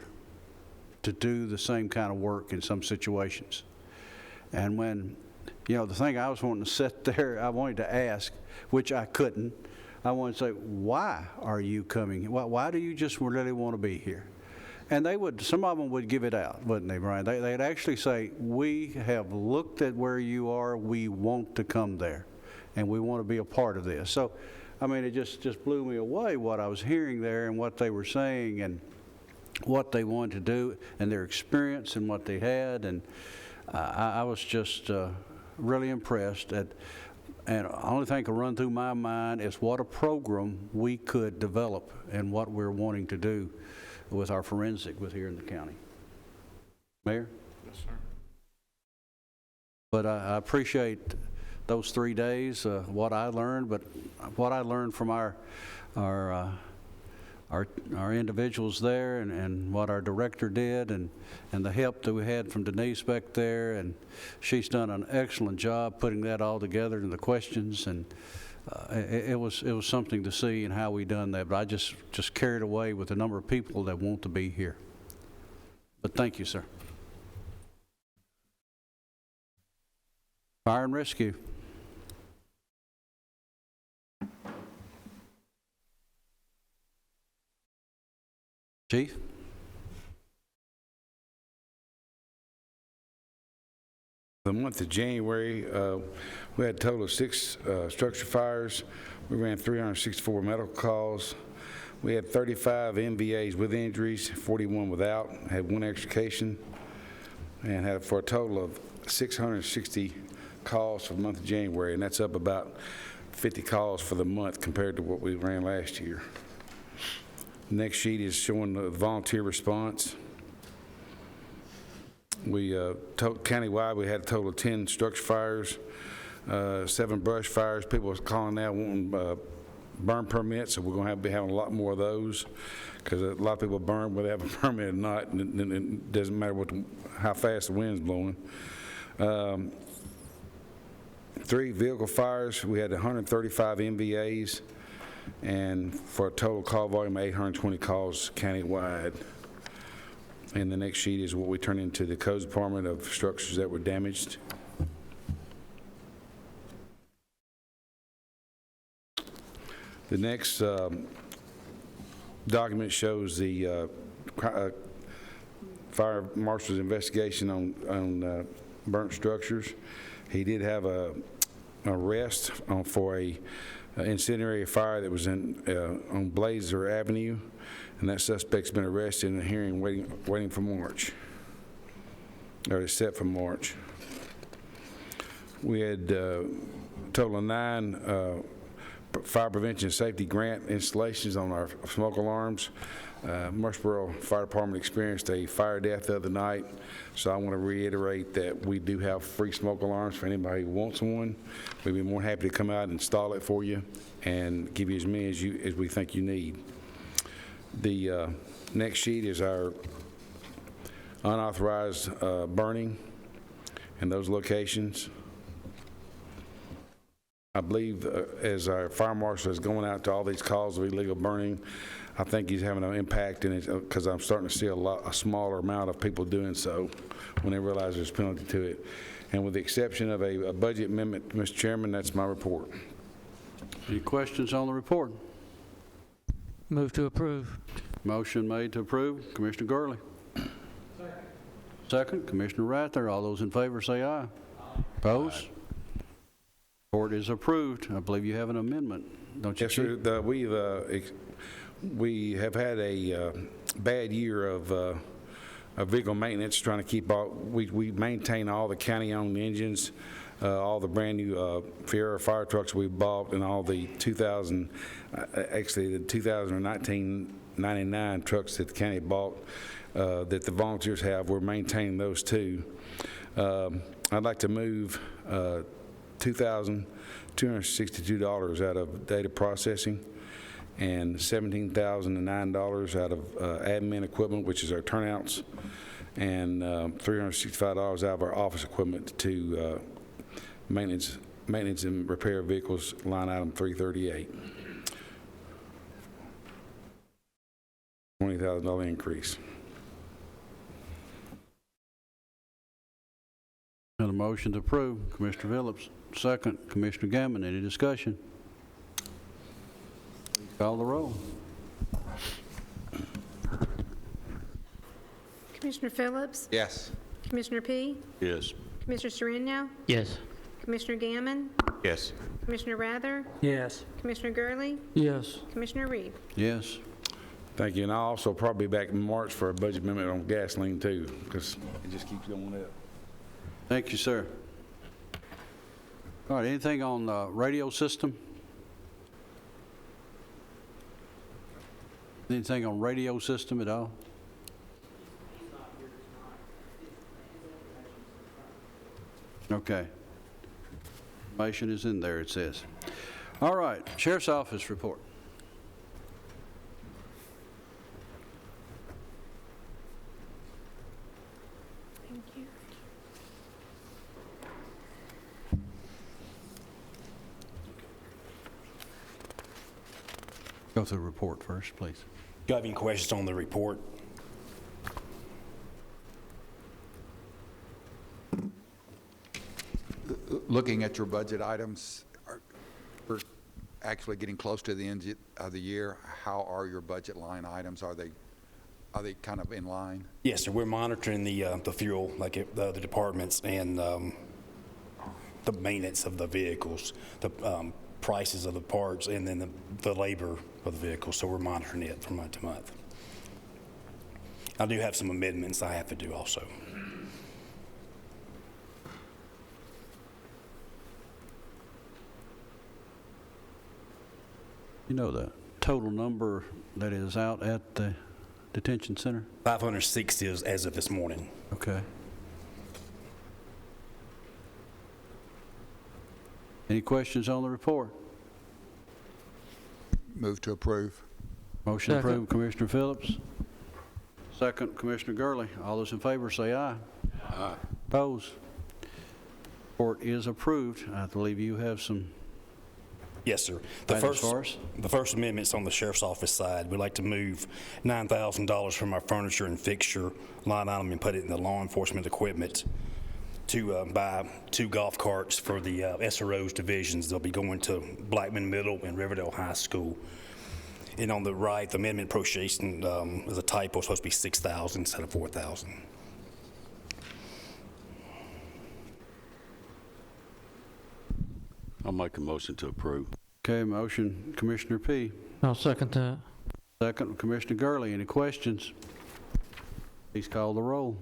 to do the same kind of work in some situations. And when, the thing I was wanting to sit there, I wanted to ask, which I couldn't, I wanted to say, why are you coming? Why do you just really want to be here? And some of them would give it out, wouldn't they, Brian? They'd actually say, we have looked at where you are, we want to come there, and we want to be a part of this. So, I mean, it just blew me away what I was hearing there and what they were saying and what they wanted to do and their experience and what they had. And I was just really impressed at And the only thing that can run through my mind is what a program we could develop and what we're wanting to do with our forensic with here in the county. Mayor? Yes, sir. But I appreciate those 3 days, what I learned, but what I learned from our individuals there and what our director did and the help that we had from Denise back there, and she's done an excellent job putting that all together and the questions, and it was something to see and how we done that. But I just carried away with the number of people that want to be here. But thank you, sir. Fire and rescue. Chief? The month of January, we had a total of 6 structure fires. We ran 364 medical calls. We had 35 MVAs with injuries, 41 without, had 1 extrication, and had for a total of 660 calls for the month of January, and that's up about 50 calls for the month compared to what we ran last year. The next sheet is showing the volunteer response. We countywide, we had a total of 10 structure fires, 7 brush fires. People are calling now wanting burn permits, so we're going to be having a lot more of those because a lot of people burn whether they have a permit or not, and it doesn't matter how fast the wind's blowing. 3 vehicle fires. We had 135 MVAs, and for a total call volume of 820 calls countywide. And the next sheet is what we turn into the codes department of structures that were damaged. The next document shows the fire marshal's investigation on burnt structures. He did have a arrest for a incendiary fire that was on Blazer Avenue, and that suspect's been arrested in a hearing waiting for March, or it's set for March. We had a total of 9 fire prevention and safety grant installations on our smoke alarms. Murfreesboro Fire Department experienced a fire death the other night, so I want to reiterate that we do have free smoke alarms for anybody who wants one. We'd be more happy to come out and install it for you and give you as many as we think you need. The next sheet is our unauthorized burning in those locations. I believe as our fire marshal is going out to all these calls of illegal burning, I think he's having an impact in it because I'm starting to see a smaller amount of people doing so when they realize there's a penalty to it. And with the exception of a budget amendment, Mr. Chairman, that's my report. Any questions on the report? Move to approve. Motion made to approve. Commissioner Gurley. Second. Commissioner Rather. All those in favor say aye. Opposed? Report is approved. I believe you have an amendment, don't you, Chief? Yes, sir. We have had a bad year of vehicle maintenance, trying to keep all, we maintain all the county-owned engines, all the brand-new Fiera fire trucks we bought, and all the 2099 trucks that the county bought that the volunteers have. We're maintaining those too. I'd like to move $2,262 out of data processing and $17,009 out of admin equipment, which is our turnouts, and $365 out of our office equipment to maintenance and repair vehicles, line item 338. $20,000 increase. And a motion to approve. Commissioner Phillips. Second. Commissioner Gammon. Any discussion? Call the roll. Commissioner Phillips? Yes. Commissioner P? Yes. Commissioner Sereno? Yes. Commissioner Gammon? Yes. Commissioner Rather? Yes. Commissioner Gurley? Yes. Commissioner Reed? Yes. Thank you. And I'll also probably be back in March for a budget amendment on gasoline too, because it just keeps going up. Thank you, sir. All right, anything on radio system? Anything on radio system at all? Okay. Information is in there, it says. All right, Sheriff's Office report. Thank you. Go through the report first, please. Do you have any questions on the report? Looking at your budget items, we're actually getting close to the end of the year. How are your budget line items? Are they kind of in line? Yes, sir. We're monitoring the fuel, like the departments, and the maintenance of the vehicles, the prices of the parts, and then the labor of the vehicles. So we're monitoring it from month to month. I do have some amendments I have to do also. You know the total number that is out at the detention center? 560 is as of this morning. Okay. Any questions on the report? Move to approve. Motion Second. approved, Commissioner Phillips. Second, Commissioner Gurley. All those in favor say aye. Aye. Opposed? Report is approved. I believe you have some Yes, sir. items for us. The first amendment's on the sheriff's office side. We'd like to move $9,000 from our furniture and fixture line item and put it in the law enforcement equipment to buy 2 golf carts for the SRO's divisions. They'll be going to Blackman Middle and Riverdale High School. And on the right, the amendment appropriation is a typo. It's supposed to be $6,000 instead of $4,000. I'll make a motion to approve. Okay, motion, Commissioner P. I'll second that. Second, Commissioner Gurley. Any questions? Please call the roll.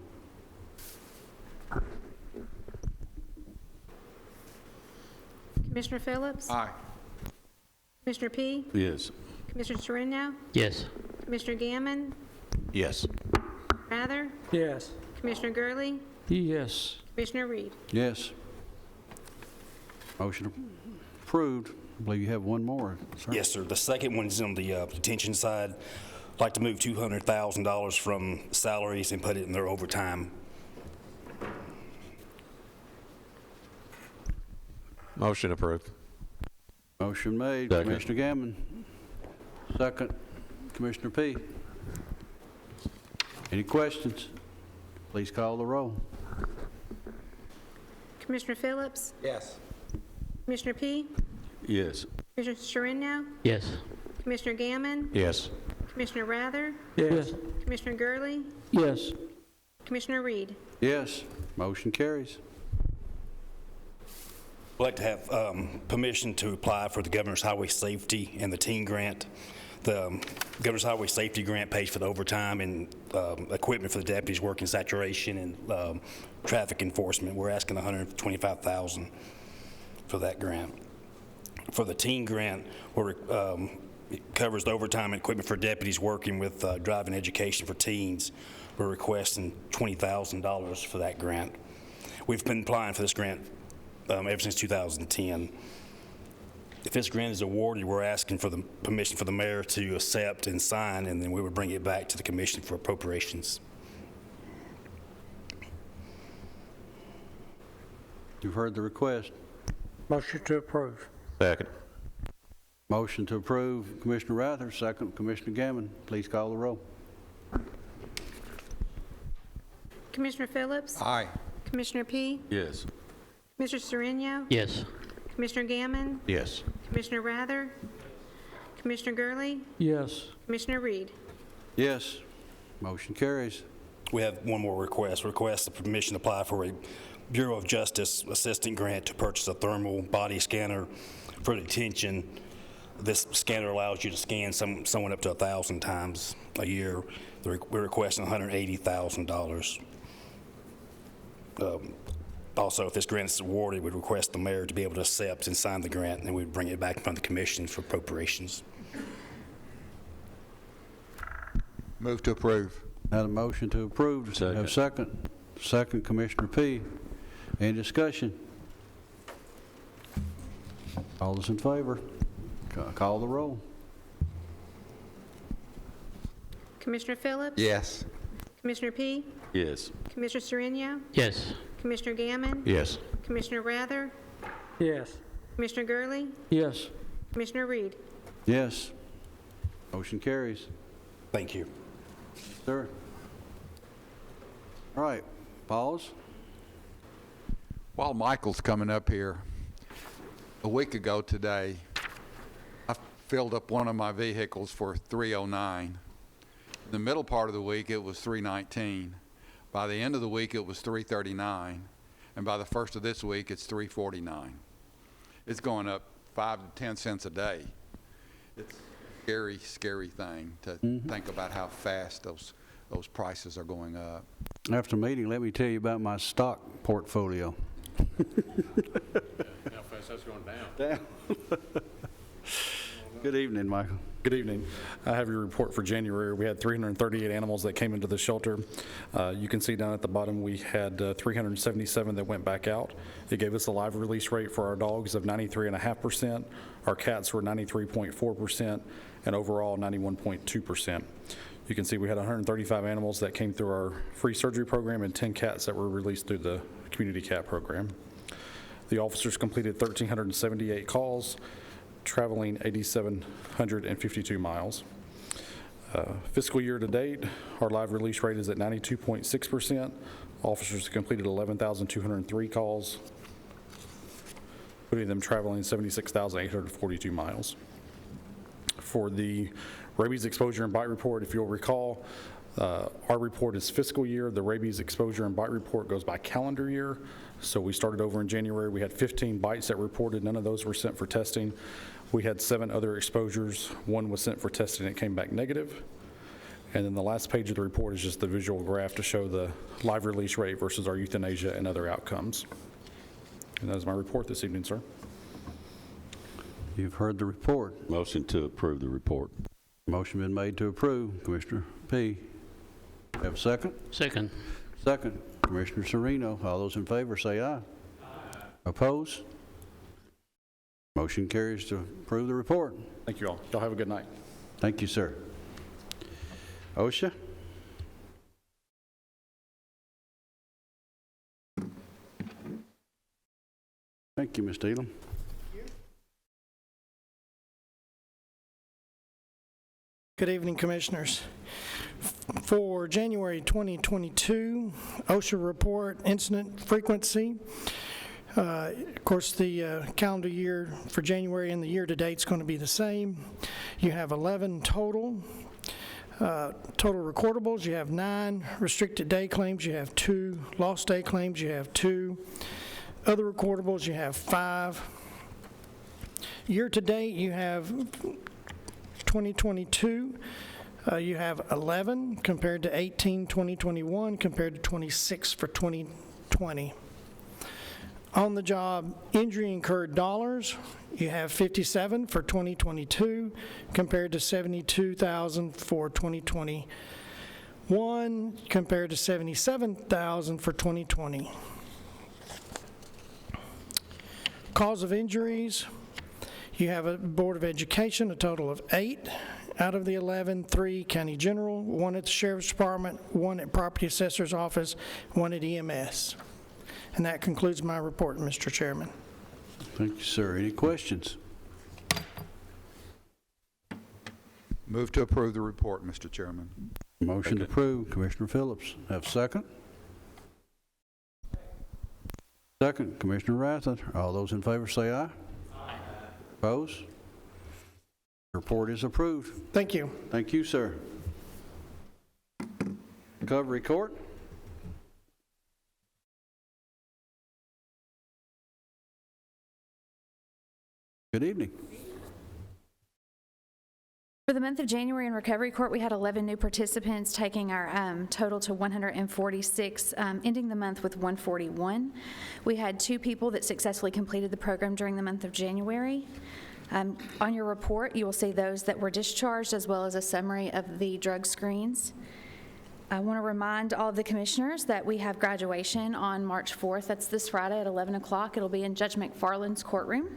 Commissioner Phillips? Aye. Commissioner P? Yes. Commissioner Sereno? Yes. Commissioner Gammon? Yes. Rather? Yes. Commissioner Gurley? Yes. Commissioner Reed? Yes. Motion approved. I believe you have one more, sir. Yes, sir. The second one is on the detention side. I'd like to move $200,000 from salaries and put it in their overtime. Motion approved. Motion made, Second. Commissioner Gammon. Second, Commissioner P. Any questions? Please call the roll. Commissioner Phillips? Yes. Commissioner P? Yes. Commissioner Sereno? Yes. Commissioner Gammon? Yes. Commissioner Rather? Yes. Commissioner Gurley? Yes. Commissioner Reed? Yes, motion carries. I'd like to have permission to apply for the Governor's Highway Safety and the teen grant. The Governor's Highway Safety grant pays for the overtime and equipment for the deputies working saturation and traffic enforcement. We're asking $125,000 for that grant. For the teen grant, it covers the overtime and equipment for deputies working with driving education for teens. We're requesting $20,000 for that grant. We've been applying for this grant ever since 2010. If this grant is awarded, we're asking for the permission for the mayor to accept and sign, and then we would bring it back to the commission for appropriations. You've heard the request. Motion to approve. Second. Motion to approve, Commissioner Rather. Second, Commissioner Gammon. Please call the roll. Commissioner Phillips? Aye. Commissioner P? Yes. Commissioner Sereno? Yes. Commissioner Gammon? Yes. Commissioner Rather? Commissioner Gurley? Yes. Commissioner Reed? Yes, motion carries. We have one more request. Request the permission to apply for a Bureau of Justice assistant grant to purchase a thermal body scanner for detention. This scanner allows you to scan someone up to 1,000 times a year. We're requesting $180,000. Also, if this grant is awarded, we'd request the mayor to be able to accept and sign the grant, and then we'd bring it back in front of the commission for appropriations. Move to approve. Had a motion to approve. Second. Have a second. Second, Commissioner P. Any discussion? All those in favor? Call the roll. Commissioner Phillips? Yes. Commissioner P? Yes. Commissioner Sereno? Yes. Commissioner Gammon? Yes. Commissioner Rather? Yes. Commissioner Gurley? Yes. Commissioner Reed? Yes. Motion carries. Thank you. Sir. All right, pause. While Michael's coming up here, a week ago today, I filled up one of my vehicles for $309. In the middle part of the week, it was $319. By the end of the week, it was $339. And by the first of this week, it's $349. It's going up 5 to 10 cents a day. It's a scary, scary thing to think about how fast those prices are going up. After the meeting, let me tell you about my stock portfolio. How fast that's going down. Good evening, Michael. Good evening. I have your report for January. We had 338 animals that came into the shelter. You can see down at the bottom we had 377 that went back out. It gave us a live release rate for our dogs of 93.5%. Our cats were 93.4%, and overall 91.2%. You can see we had 135 animals that came through our free surgery program and 10 cats that were released through the community cat program. The officers completed 1,378 calls, traveling 8,752 miles. Fiscal year to date, our live release rate is at 92.6%. Officers completed 11,203 calls, putting them traveling 76,842 miles. For the rabies exposure and bite report, if you'll recall, our report is fiscal year. The rabies exposure and bite report goes by calendar year. So we started over in January. We had 15 bites that reported. None of those were sent for testing. We had 7 other exposures. 1 was sent for testing and it came back negative. And then the last page of the report is just the visual graph to show the live release rate versus our euthanasia and other outcomes. And that is my report this evening, sir. You've heard the report. Motion to approve the report. Motion been made to approve. Commissioner P. Have a second? Second. Second. Commissioner Sereno. All those in favor say aye. Aye. Opposed? Motion carries to approve the report. Thank you all. Y'all have a good night. Thank you, sir. OSHA? Thank you, Mr. Elam. Good evening, Commissioners. For January 2022, OSHA report incident frequency. Of course, the calendar year for January and the year-to-date is going to be the same. You have 11 total. Total recordables, you have 9. Restricted day claims, you have 2. Lost day claims, you have 2. Other recordables, you have 5. Year-to-date, you have 2022, you have 11 compared to 18, 2021, compared to 26 for 2020. On the job, injury incurred dollars, you have 57 for 2022 compared to 72,000 for 2021 compared to 77,000 for 2020. Cause of injuries, you have a Board of Education, a total of 8 out of the 11, 3 County General, 1 at the Sheriff's Department, 1 at Property Assessor's Office, 1 at EMS. And that concludes my report, Mr. Chairman. Thank you, sir. Any questions? Move to approve the report, Mr. Chairman. Motion to approve. Commissioner Phillips. Have a second? Second. Commissioner Rather. All those in favor say aye. Aye. Opposed? Report is approved. Thank you. Thank you, sir. Recovery Court. Good evening. For the month of January in Recovery Court, we had 11 new participants, taking our total to 146, ending the month with 141. We had 2 people that successfully completed the program during the month of January. On your report, you will see those that were discharged, as well as a summary of the drug screens. I want to remind all of the commissioners that we have graduation on March 4th. That's this Friday at 11 o'clock. It'll be in Judge McFarland's courtroom.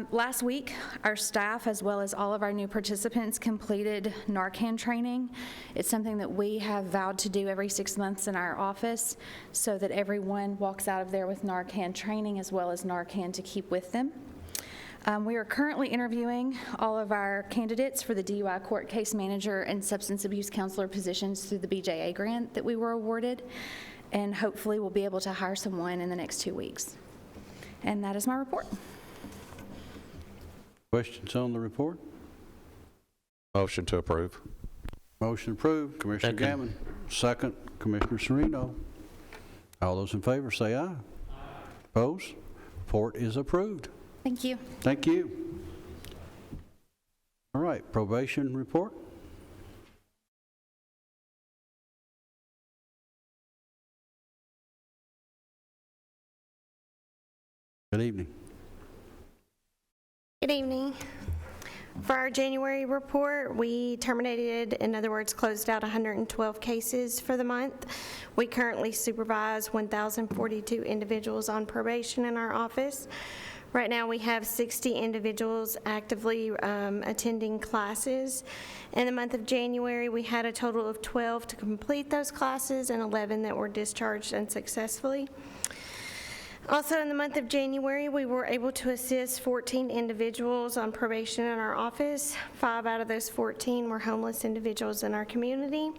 Last week, our staff, as well as all of our new participants, completed Narcan training. It's something that we have vowed to do every 6 months in our office, so that everyone walks out of there with Narcan training as well as Narcan to keep with them. We are currently interviewing all of our candidates for the DUI court case manager and substance abuse counselor positions through the BJA grant that we were awarded, and hopefully we'll be able to hire someone in the next 2 weeks. And that is my report. Questions on the report? Motion to approve. Motion approved. Commissioner Gammon. Second, Commissioner Sereno. All those in favor say aye. Opposed? Report is approved. Thank you. Thank you. All right, probation report. Good evening. Good evening. For our January report, we terminated, in other words, closed out 112 cases for the month. We currently supervise 1,042 individuals on probation in our office. Right now, we have 60 individuals actively attending classes. In the month of January, we had a total of 12 to complete those classes and 11 that were discharged unsuccessfully. Also, in the month of January, we were able to assist 14 individuals on probation in our office. 5 out of those 14 were homeless individuals in our community.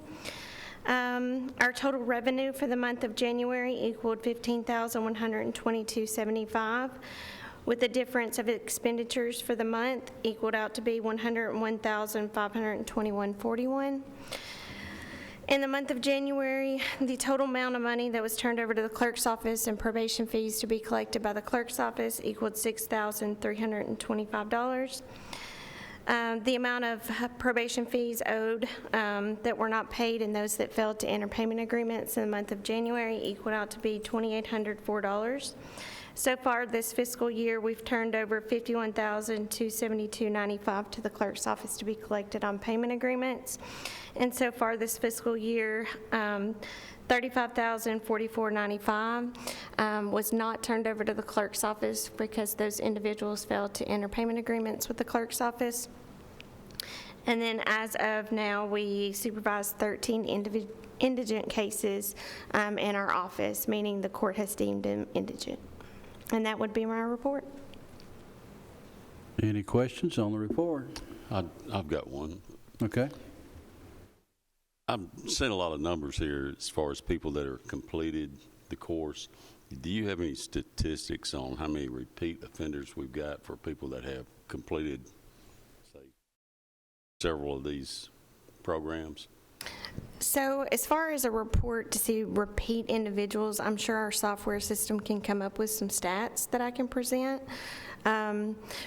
Our total revenue for the month of January equaled $15,122.75, with the difference of expenditures for the month equaled out to be $101,521.41. In the month of January, the total amount of money that was turned over to the clerk's office and probation fees to be collected by the clerk's office equaled $6,325. The amount of probation fees owed that were not paid and those that failed to enter payment agreements in the month of January equaled out to be $2,804. So far this fiscal year, we've turned over $51,272.95 to the clerk's office to be collected on payment agreements. And so far this fiscal year, $35,044.95 was not turned over to the clerk's office because those individuals failed to enter payment agreements with the clerk's office. And then as of now, we supervise 13 indigent cases in our office, meaning the court has deemed them indigent. And that would be my report. Any questions on the report? I've got one. Okay. I'm seeing a lot of numbers here as far as people that are completed the course. Do you have any statistics on how many repeat offenders we've got for people that have completed, say, several of these programs? So as far as a report to see repeat individuals, I'm sure our software system can come up with some stats that I can present.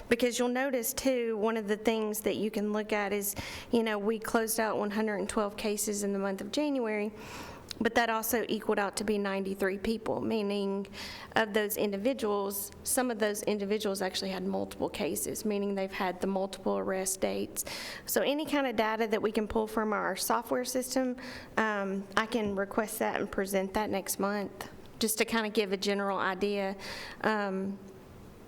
Because you'll notice too, one of the things that you can look at is, you know, we closed out 112 cases in the month of January, but that also equaled out to be 93 people, meaning of those individuals, some of those individuals actually had multiple cases, meaning they've had the multiple arrest dates. So any kind of data that we can pull from our software system, I can request that and present that next month, just to kind of give a general idea,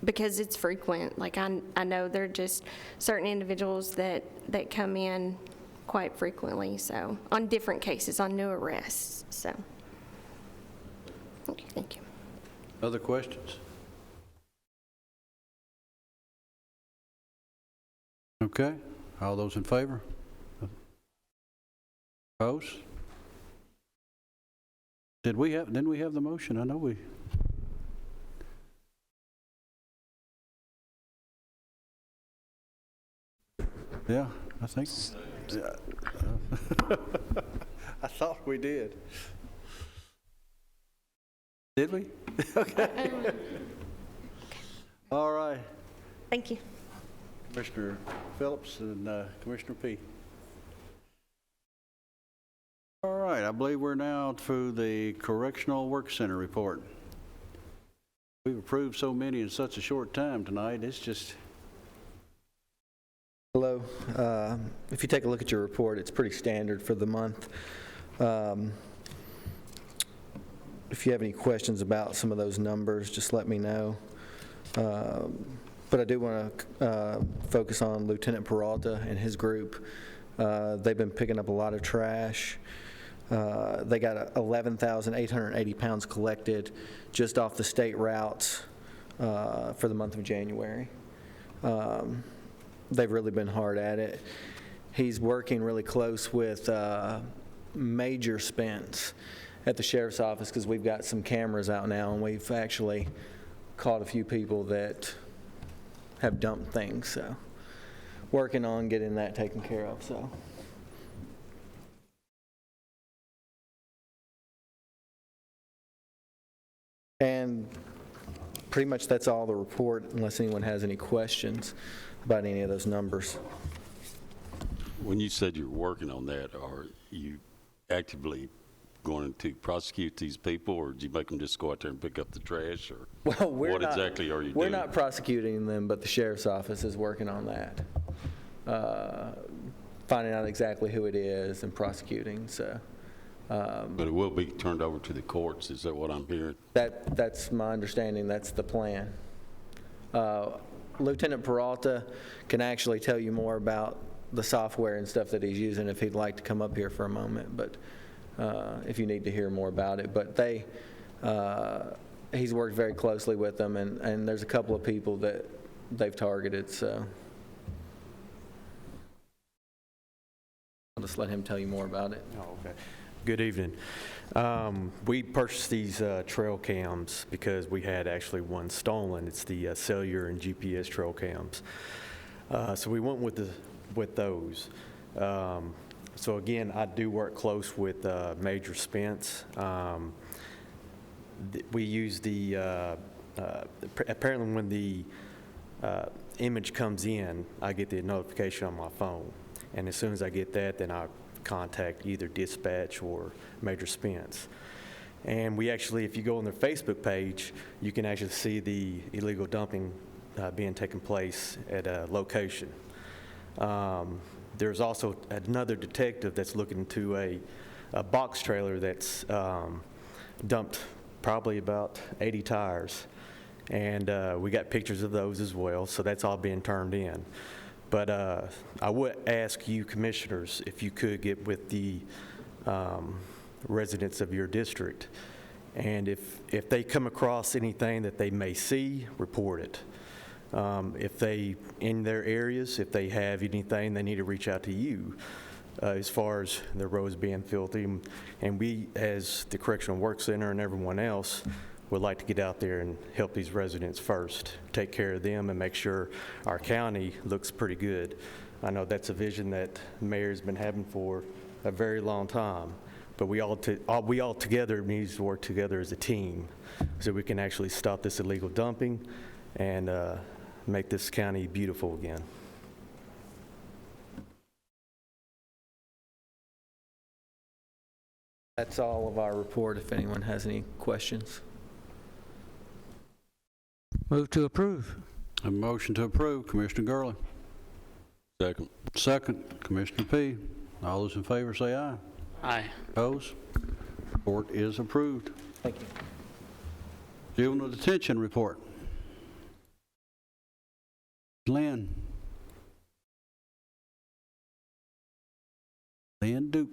because it's frequent. Like I know there are just certain individuals that come in quite frequently, so on different cases, on new arrests. So, okay, thank you. Other questions? Okay, all those in favor? Opposed? Didn't we have the motion? I know we. Yeah, I think. Yeah. I thought we did. Did we? Okay. All right. Thank you. Commissioner Phillips and Commissioner P. All right, I believe we're now through the Correctional Work Center report. We've approved so many in such a short time tonight, it's just... Hello. If you take a look at your report, it's pretty standard for the month. If you have any questions about some of those numbers, just let me know. But I do want to focus on Lieutenant Peralta and his group. They've been picking up a lot of trash. They got 11,880 pounds collected just off the state routes for the month of January. They've really been hard at it. He's working really close with Major Spence at the Sheriff's Office because we've got some cameras out now, and we've actually caught a few people that have dumped things. So working on getting that taken care of. So. And pretty much that's all the report, unless anyone has any questions about any of those numbers. When you said you're working on that, are you actively going to prosecute these people, or did you make them just go out there and pick up the trash, or well, what exactly are you doing? We're not prosecuting them, but the Sheriff's Office is working on that, finding out exactly who it is and prosecuting. So. But it will be turned over to the courts, is that what I'm hearing? That's my understanding. That's the plan. Lieutenant Peralta can actually tell you more about the software and stuff that he's using if he'd like to come up here for a moment, but if you need to hear more about it. But he's worked very closely with them, and there's a couple of people that they've targeted, so I'll just let him tell you more about it. Oh, okay. Good evening. We purchased these trail cams because we had actually one stolen. It's the cellular and GPS trail cams. So we went with those. So again, I do work close with Major Spence. We use the, apparently when the image comes in, I get the notification on my phone. And as soon as I get that, then I contact either dispatch or Major Spence. And we actually, if you go on their Facebook page, you can actually see the illegal dumping being taken place at a location. There's also another detective that's looking into a box trailer that's dumped probably about 80 tires. And we got pictures of those as well, so that's all being turned in. But I would ask you commissioners if you could get with the residents of your district, and if they come across anything that they may see, report it. If they, in their areas, if they have anything, they need to reach out to you as far as the roads being filthy. And we, as the Correctional Work Center and everyone else, would like to get out there and help these residents first, take care of them and make sure our county looks pretty good. I know that's a vision that the mayor's been having for a very long time, but we all together need to work together as a team so we can actually stop this illegal dumping and make this county beautiful again. That's all of our report, if anyone has any questions. Move to approve. A motion to approve, Commissioner Gurley. Second. Second, Commissioner P. All those in favor say aye. Aye. Opposed? Report is approved. Thank you. Juvenile Detention Report. Lynn Duke.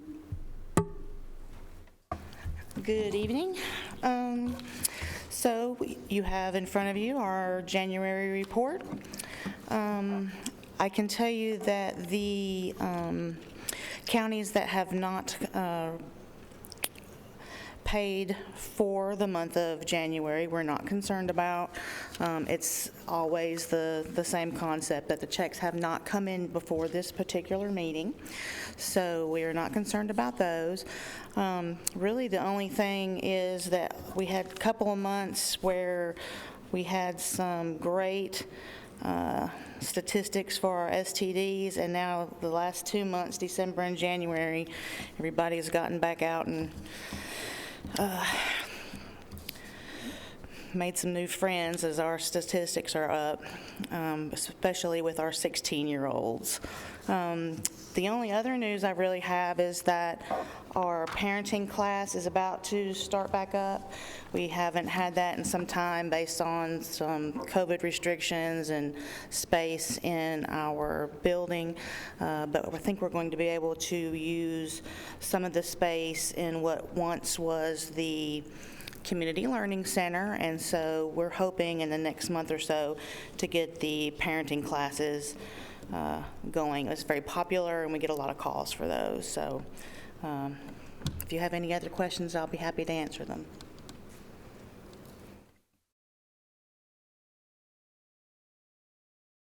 Good evening. So you have in front of you our January report. I can tell you that the counties that have not paid for the month of January, we're not concerned about. It's always the same concept that the checks have not come in before this particular meeting. So we are not concerned about those. Really the only thing is that we had a couple of months where we had some great statistics for our STDs, and now the last 2 months, December and January, everybody's gotten back out and made some new friends as our statistics are up, especially with our 16-year-olds. The only other news I really have is that our parenting class is about to start back up. We haven't had that in some time based on some COVID restrictions and space in our building, but I think we're going to be able to use some of the space in what once was the Community Learning Center, and so we're hoping in the next month or so to get the parenting classes going. It's very popular and we get a lot of calls for those, so if you have any other questions, I'll be happy to answer them.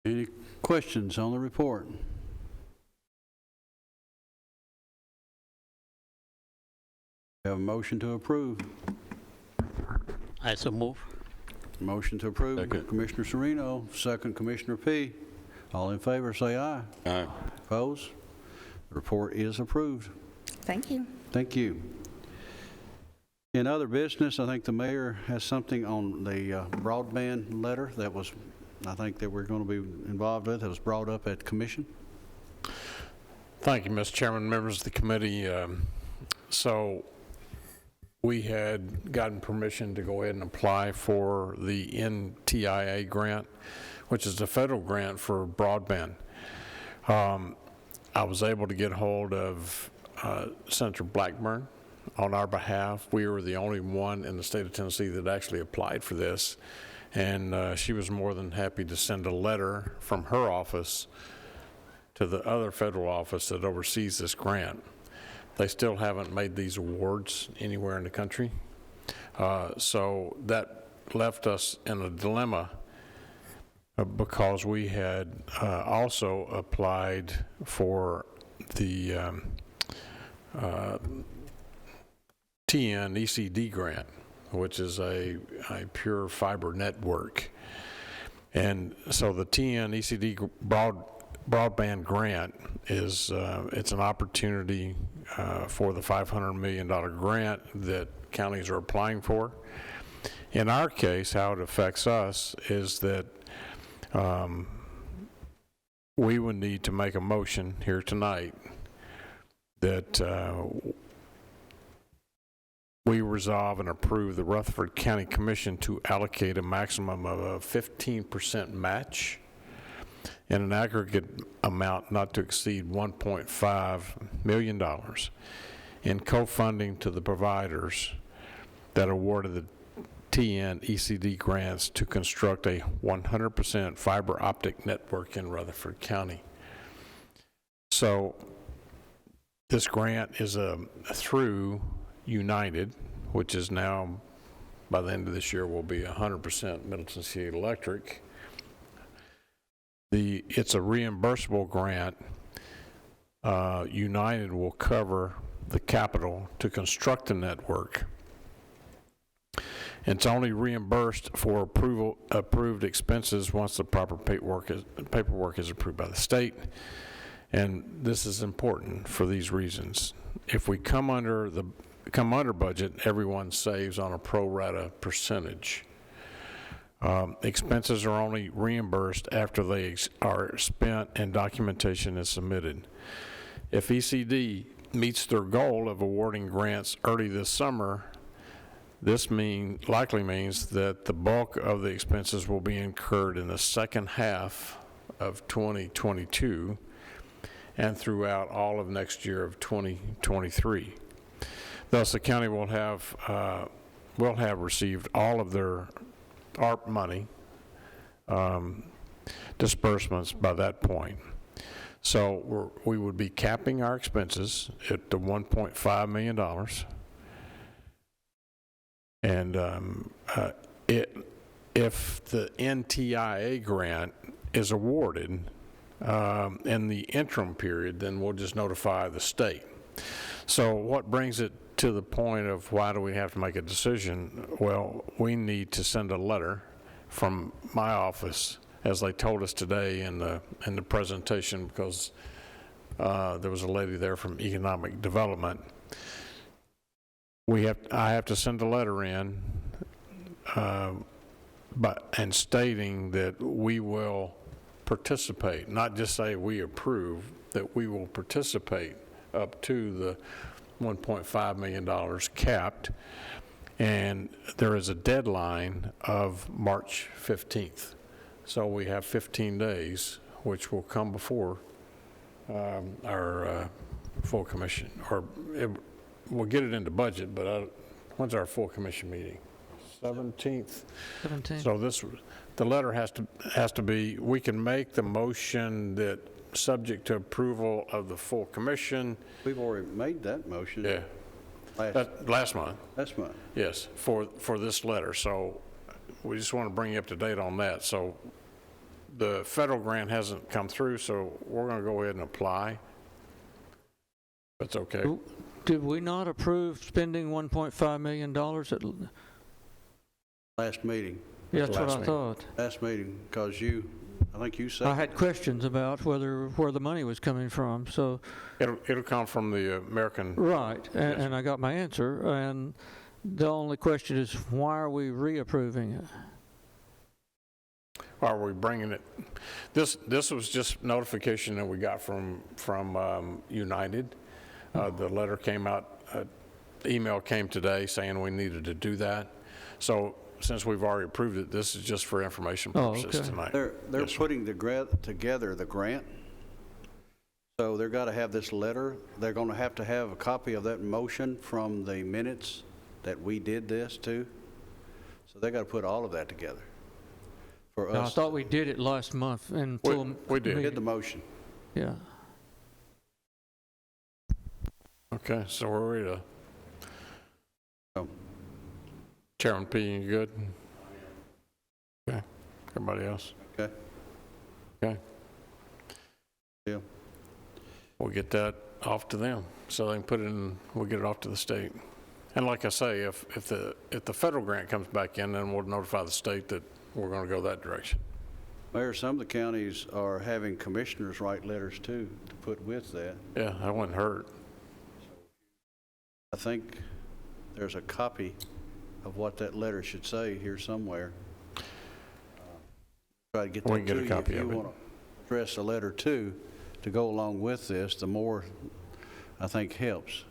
Any questions on the report? We have a motion to approve. I so move. Motion to approve. Second. Commissioner Sereno, second Commissioner P. All in favor, say aye. Aye. Opposed? The report is approved. Thank you. Thank you. In other business, I think the mayor has something on the broadband letter that was, I think that we're going to be involved with. That was brought up at commission. Thank you, Mr. Chairman, members of the committee. So we had gotten permission to go ahead and apply for the NTIA grant, which is a federal grant for broadband. I was able to get hold of Senator Blackburn on our behalf. We were the only one in the state of Tennessee that actually applied for this, and she was more than happy to send a letter from her office to the other federal office that oversees this grant. They still haven't made these awards anywhere in the country. So that left us in a dilemma because we had also applied for the TN ECD grant, which is a pure fiber network. And so the TN ECD broadband grant is it's an opportunity for the $500 million grant that counties are applying for. In our case, how it affects us is that we would need to make a motion here tonight that we resolve and approve the Rutherford County Commission to allocate a maximum of a 15% match in an aggregate amount not to exceed $1.5 million in co-funding to the providers that awarded the TN ECD grants to construct a 100% fiber optic network in Rutherford County. So this grant is through United, which is now, by the end of this year, will be 100% Middle Tennessee Electric. It's a reimbursable grant. United will cover the capital to construct the network. It's only reimbursed for approved expenses once the proper paperwork is approved by the state. And this is important for these reasons. If we come under budget, everyone saves on a pro rata percentage. Expenses are only reimbursed after they are spent and documentation is submitted. If ECD meets their goal of awarding grants early this summer, this likely means that the bulk of the expenses will be incurred in the second half of 2022 and throughout all of next year of 2023. Thus, the county will have received all of their ARP money disbursements by that point. So we would be capping our expenses at the $1.5 million. And if the NTIA grant is awarded in the interim period, then we'll just notify the state. So what brings it to the point of why do we have to make a decision? Well, we need to send a letter from my office as they told us today in the presentation, because there was a lady there from Economic Development. I have to send a letter in, and stating that we will participate, not just say we approve, that we will participate up to the $1.5 million capped, and there is a deadline of March 15th. So we have 15 days, which will come before our full commission, or we'll get it into budget, but when's our full commission meeting? 17th. 17th. So the letter has to be, we can make the motion that subject to approval of the full commission. We've already made that motion. Yeah. Last month. Last month. Yes, for this letter. So we just want to bring you up to date on that. So the federal grant hasn't come through, so we're going to go ahead and apply. That's okay. Did we not approve spending $1.5 million at Last meeting. Yeah, that's what I thought. Last meeting, because I think you said. I had questions about where the money was coming from, so. It'll come from the American. Right, Yes. and I got my answer, and the only question is, why are we reapproving it? Are we bringing it? This was just notification that we got from United. The letter came out, the email came today saying we needed to do that. So since we've already approved it, this is just for information purposes tonight. They're putting together the grant. So they're got to have this letter. They're going to have a copy of that motion from the minutes that we did this to. So they got to put all of that together for us. I thought we did it last month until we did. We did the motion. Yeah. Okay, so we're ready to. Chairman P, you good? Okay. Everybody else? Okay. Okay. Yeah. We'll get that off to them so they can put it in, we'll get it off to the state. And like I say, if the federal grant comes back in, then we'll notify the state that we're going to go that direction. Mayor, some of the counties are having commissioners write letters too to put with that. Yeah, that wouldn't hurt. I think there's a copy of what that letter should say here somewhere. Try to get that We can get to a you. copy if of you it. want to address a letter too to go along with this, the more I think helps.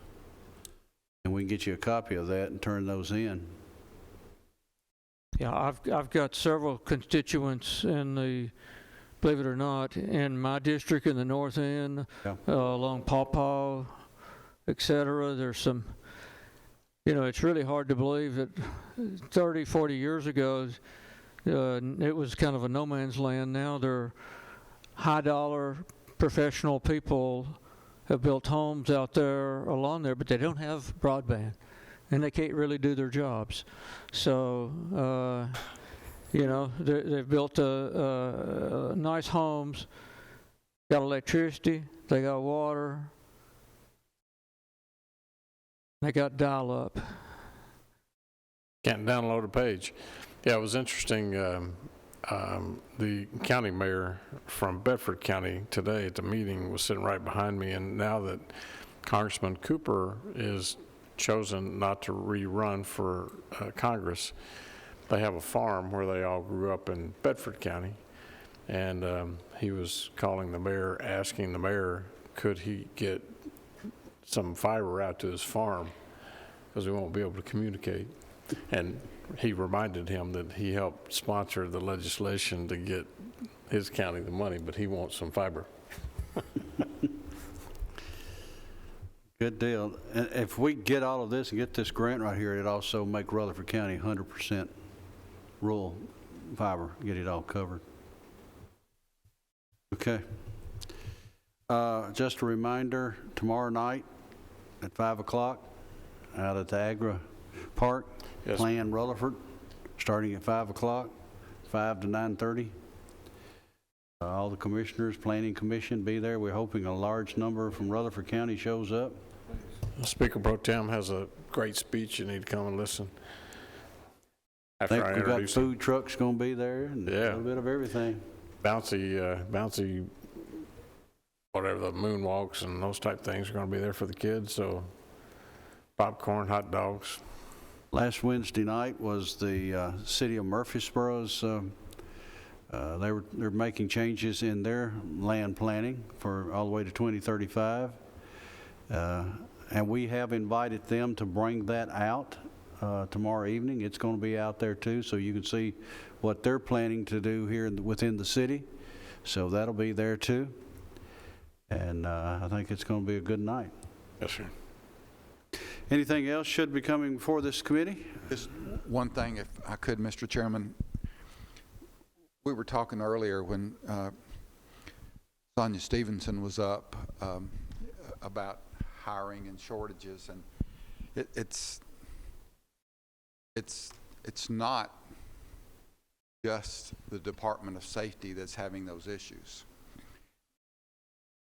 And we can get you a copy of that and turn those in. Yeah, I've got several constituents in the, believe it or not, in my district in the north end, along Pawpaw, et cetera. There's some, it's really hard to believe that 30, 40 years ago, it was kind of a no man's land. Now they're high dollar professional people have built homes out there along there, but they don't have broadband and they can't really do their jobs. So, they've built nice homes, got electricity, they got water, they got dial-up. Can't download a page. Yeah, it was interesting. The county mayor from Bedford County today at the meeting was sitting right behind me, and now that Congressman Cooper is chosen not to rerun for Congress, they have a farm where they all grew up in Bedford County, and he was calling the mayor, asking the mayor, could he get some fiber out to his farm because we won't be able to communicate. And he reminded him that he helped sponsor the legislation to get his county the money, but he wants some fiber. Good deal. And if we get all of this and get this grant right here, it'd also make Rutherford County 100% rural fiber, get it all covered. Okay. Just a reminder, tomorrow night at 5 o'clock out at the Agra Park, Yes. Plan Rutherford, starting at 5 o'clock, 5 to 9:30. All the commissioners, Planning Commission be there. We're hoping a large number from Rutherford County shows up. Speaker Pro Tem has a great speech. You need to come and listen. I think we got food trucks going to be there and a Yeah. little bit of everything. bouncy, whatever, the moonwalks and those type things are going to be there for the kids, so popcorn, hot dogs. Last Wednesday night was the city of Murfreesboro's, they're making changes in their land planning for all the way to 2035. And we have invited them to bring that out tomorrow evening. It's going to be out there too, so you can see what they're planning to do here within the city. So that'll be there too. And I think it's going to be a good night. Yes, sir. Anything else should be coming before this committee? Just one thing, if I could, Mr. Chairman. We were talking earlier when Sonia Stevenson was up about hiring and shortages, and it's not just the Department of Safety that's having those issues.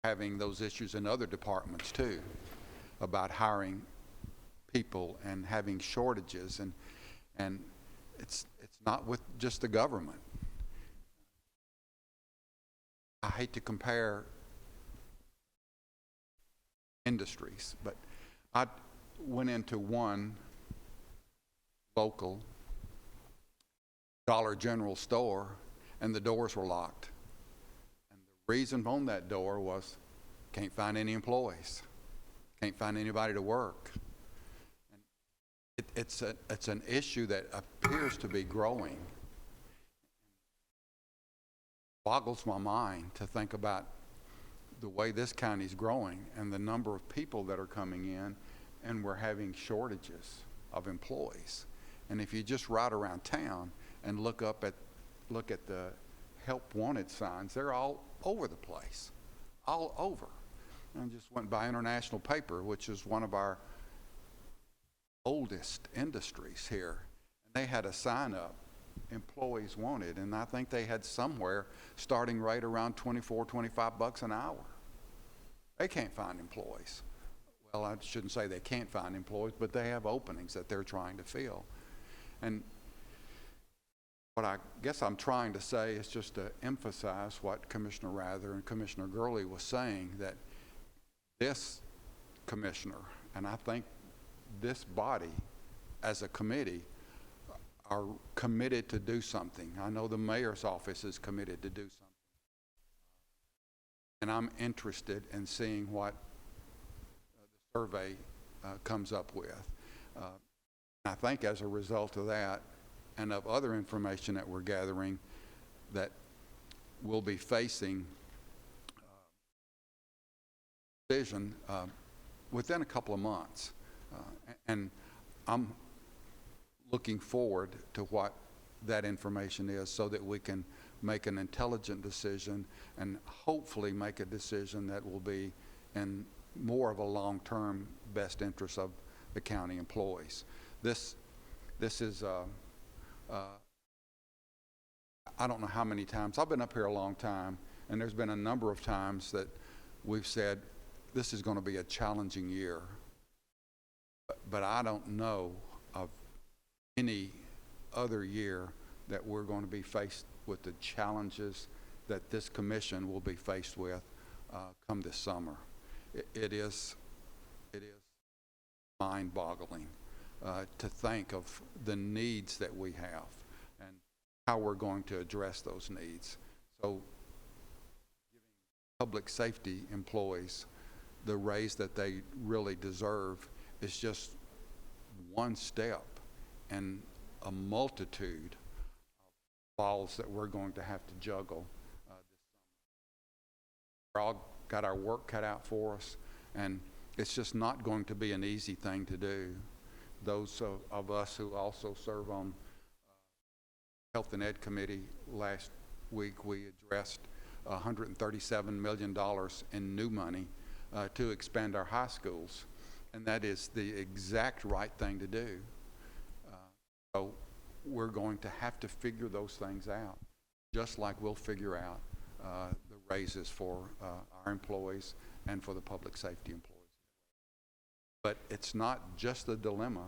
Having those issues in other departments too, about hiring people and having shortages, and it's not with just the government. I hate to compare industries, but I went into one local Dollar General store and the doors were locked. And the reason on that door was can't find any employees, can't find anybody to work. And it's an issue that appears to be growing. Boggles my mind to think about the way this county's growing and the number of people that are coming in, and we're having shortages of employees. And if you just ride around town and look at the help wanted signs, they're all over the place, all over. And I just went by International Paper, which is one of our oldest industries here. And they had a sign up, employees wanted, and I think they had somewhere starting right around $24-25 an hour. They can't find employees. Well, I shouldn't say they can't find employees, but they have openings that they're trying to fill. And what I guess I'm trying to say is just to emphasize what Commissioner Rather and Commissioner Gurley was saying, that this commissioner, and I think this body as a committee, are committed to do something. I know the mayor's office is committed to do something. And I'm interested in seeing what the survey comes up with. I think as a result of that and of other information that we're gathering, that we'll be facing decision within a couple of months. And I'm looking forward to what that information is so that we can make an intelligent decision and hopefully make a decision that will be in more of a long-term best interest of the county employees. This is, I don't know how many times, I've been up here a long time, and there's been a number of times that we've said this is going to be a challenging year. But I don't know of any other year that we're going to be faced with the challenges that this commission will be faced with come this summer. It is mind-boggling to think of the needs that we have and how we're going to address those needs. So giving public safety employees the raise that they really deserve is just one step in a multitude of balls that we're going to have to juggle this summer. We're all got our work cut out for us, and it's just not going to be an easy thing to do. Those of us who also serve on Health and Ed Committee, last week we addressed $137 million in new money to expand our high schools. And that is the exact right thing to do. So we're going to have to figure those things out, just like we'll figure out the raises for our employees and for the public safety employees. But it's not just the dilemma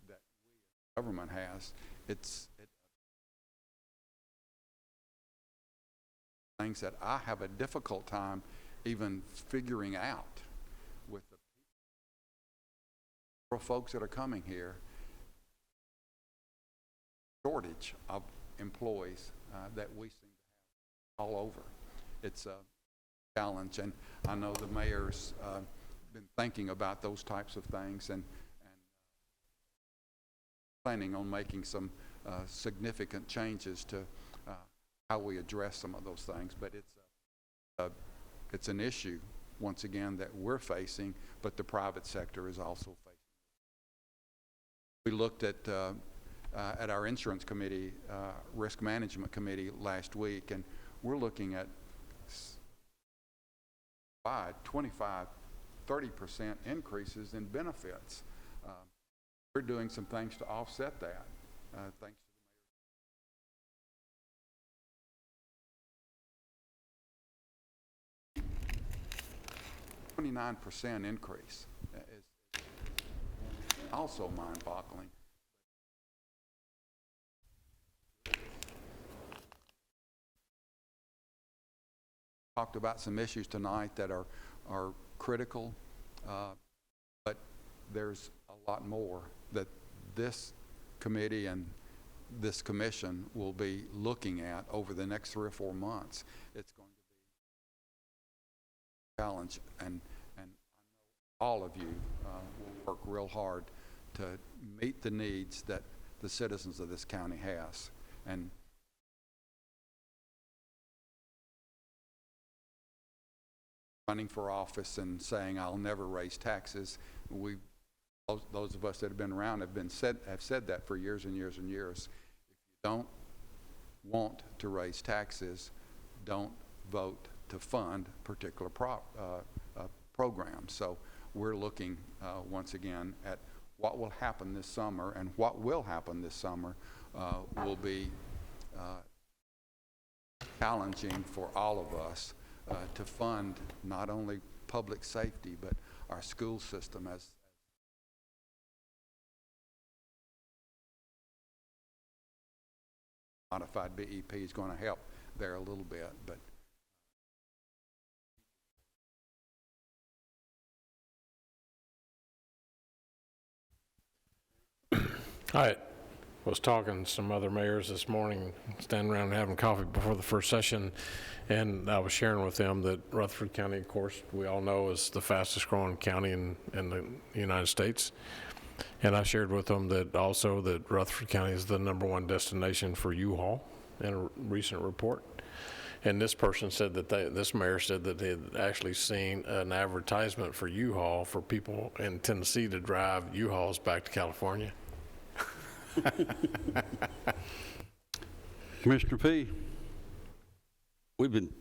that we as government has. It's things that I have a difficult time even figuring out with the folks that are coming here. Shortage of employees that we seem to have all over. It's a challenge, and I know the mayor's been thinking about those types of things and planning on making some significant changes to how we address some of those things. But it's an issue, once again, that we're facing, but the private sector is also facing. We looked at our insurance committee, risk management committee last week, and we're looking at 25, 30% increases in benefits. We're doing some things to offset that. Thanks to the mayor. 29% increase is also mind-boggling. Talked about some issues tonight that are critical, but there's a lot more that this committee and this commission will be looking at over the next 3 or 4 months. It's going to be a challenge, and I know all of you will work real hard to meet the needs that the citizens of this county has. And running for office and saying I'll never raise taxes, those of us that have been around have said that for years and years and years. If you don't want to raise taxes, don't vote to fund particular programs. So we're looking once again at what will happen this summer, and what will happen this summer will be challenging for all of us to fund not only public safety, but our school system. As modified BEP is going to help there a little bit, but I was talking to some other mayors this morning, standing around and having coffee before the first session, and I was sharing with them that Rutherford County, of course, we all know is the fastest growing county in the United States. And I shared with them that also that Rutherford County is the #1 destination for U-Haul in a recent report. And this person said that this mayor said that they had actually seen an advertisement for U-Haul for people in Tennessee to drive U-Hauls back to California. Commissioner P. We've been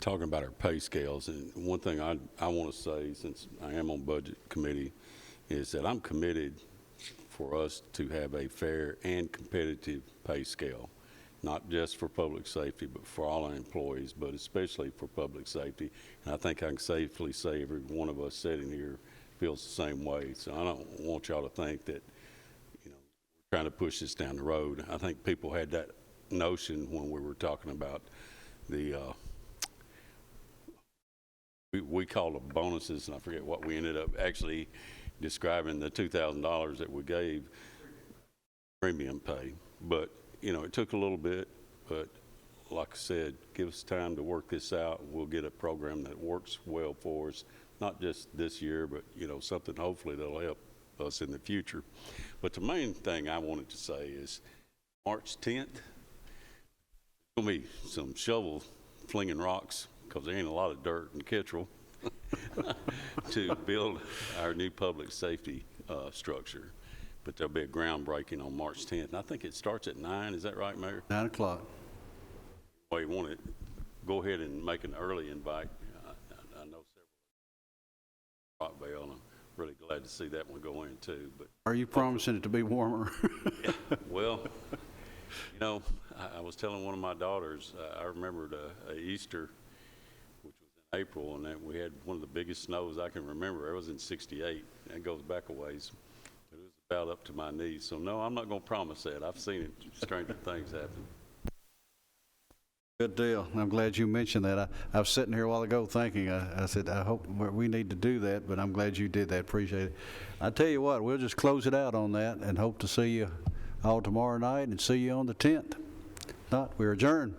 talking about our pay scales, and one thing I want to say, since I am on budget committee, is that I'm committed for us to have a fair and competitive pay scale, not just for public safety, but for all our employees, but especially for public safety. And I think I can safely say every one of us sitting here feels the same way. So I don't want y'all to think that, you know, we're trying to push this down the road. I think people had that notion when we were talking about the we called them bonuses, and I forget what we ended up actually describing the $2,000 that we gave premium pay. But you know, it took a little bit, but like I said, give us time to work this out. We'll get a program that works well for us, not just this year, but you know, something hopefully that'll help us in the future. But the main thing I wanted to say is March 10th, there's going to be some shovel flinging rocks, because there ain't a lot of dirt in Kittrell, to build our new public safety structure. But there'll be a groundbreaking on March 10th. And I think it starts at 9. Is that right, Mayor? 9 o'clock. Well, you want to go ahead and make an early invite. I know several Rockville, and I'm really glad to see that one go in too. But are you promising it to be warmer? Yeah, well, you know, I was telling one of my daughters, I remembered Easter, which was in April, and that we had one of the biggest snows I can remember. It was in '68. That goes back a ways. But it was about up to my knees. So no, I'm not going to promise that. I've seen it, stranger things happen. Good deal. I'm glad you mentioned that. I was sitting here a while ago thinking, I said, I hope we need to do that, but I'm glad you did that. Appreciate it. I tell you what, we'll just close it out on that and hope to see you all tomorrow night and see you on the 10th. If not, we're adjourned.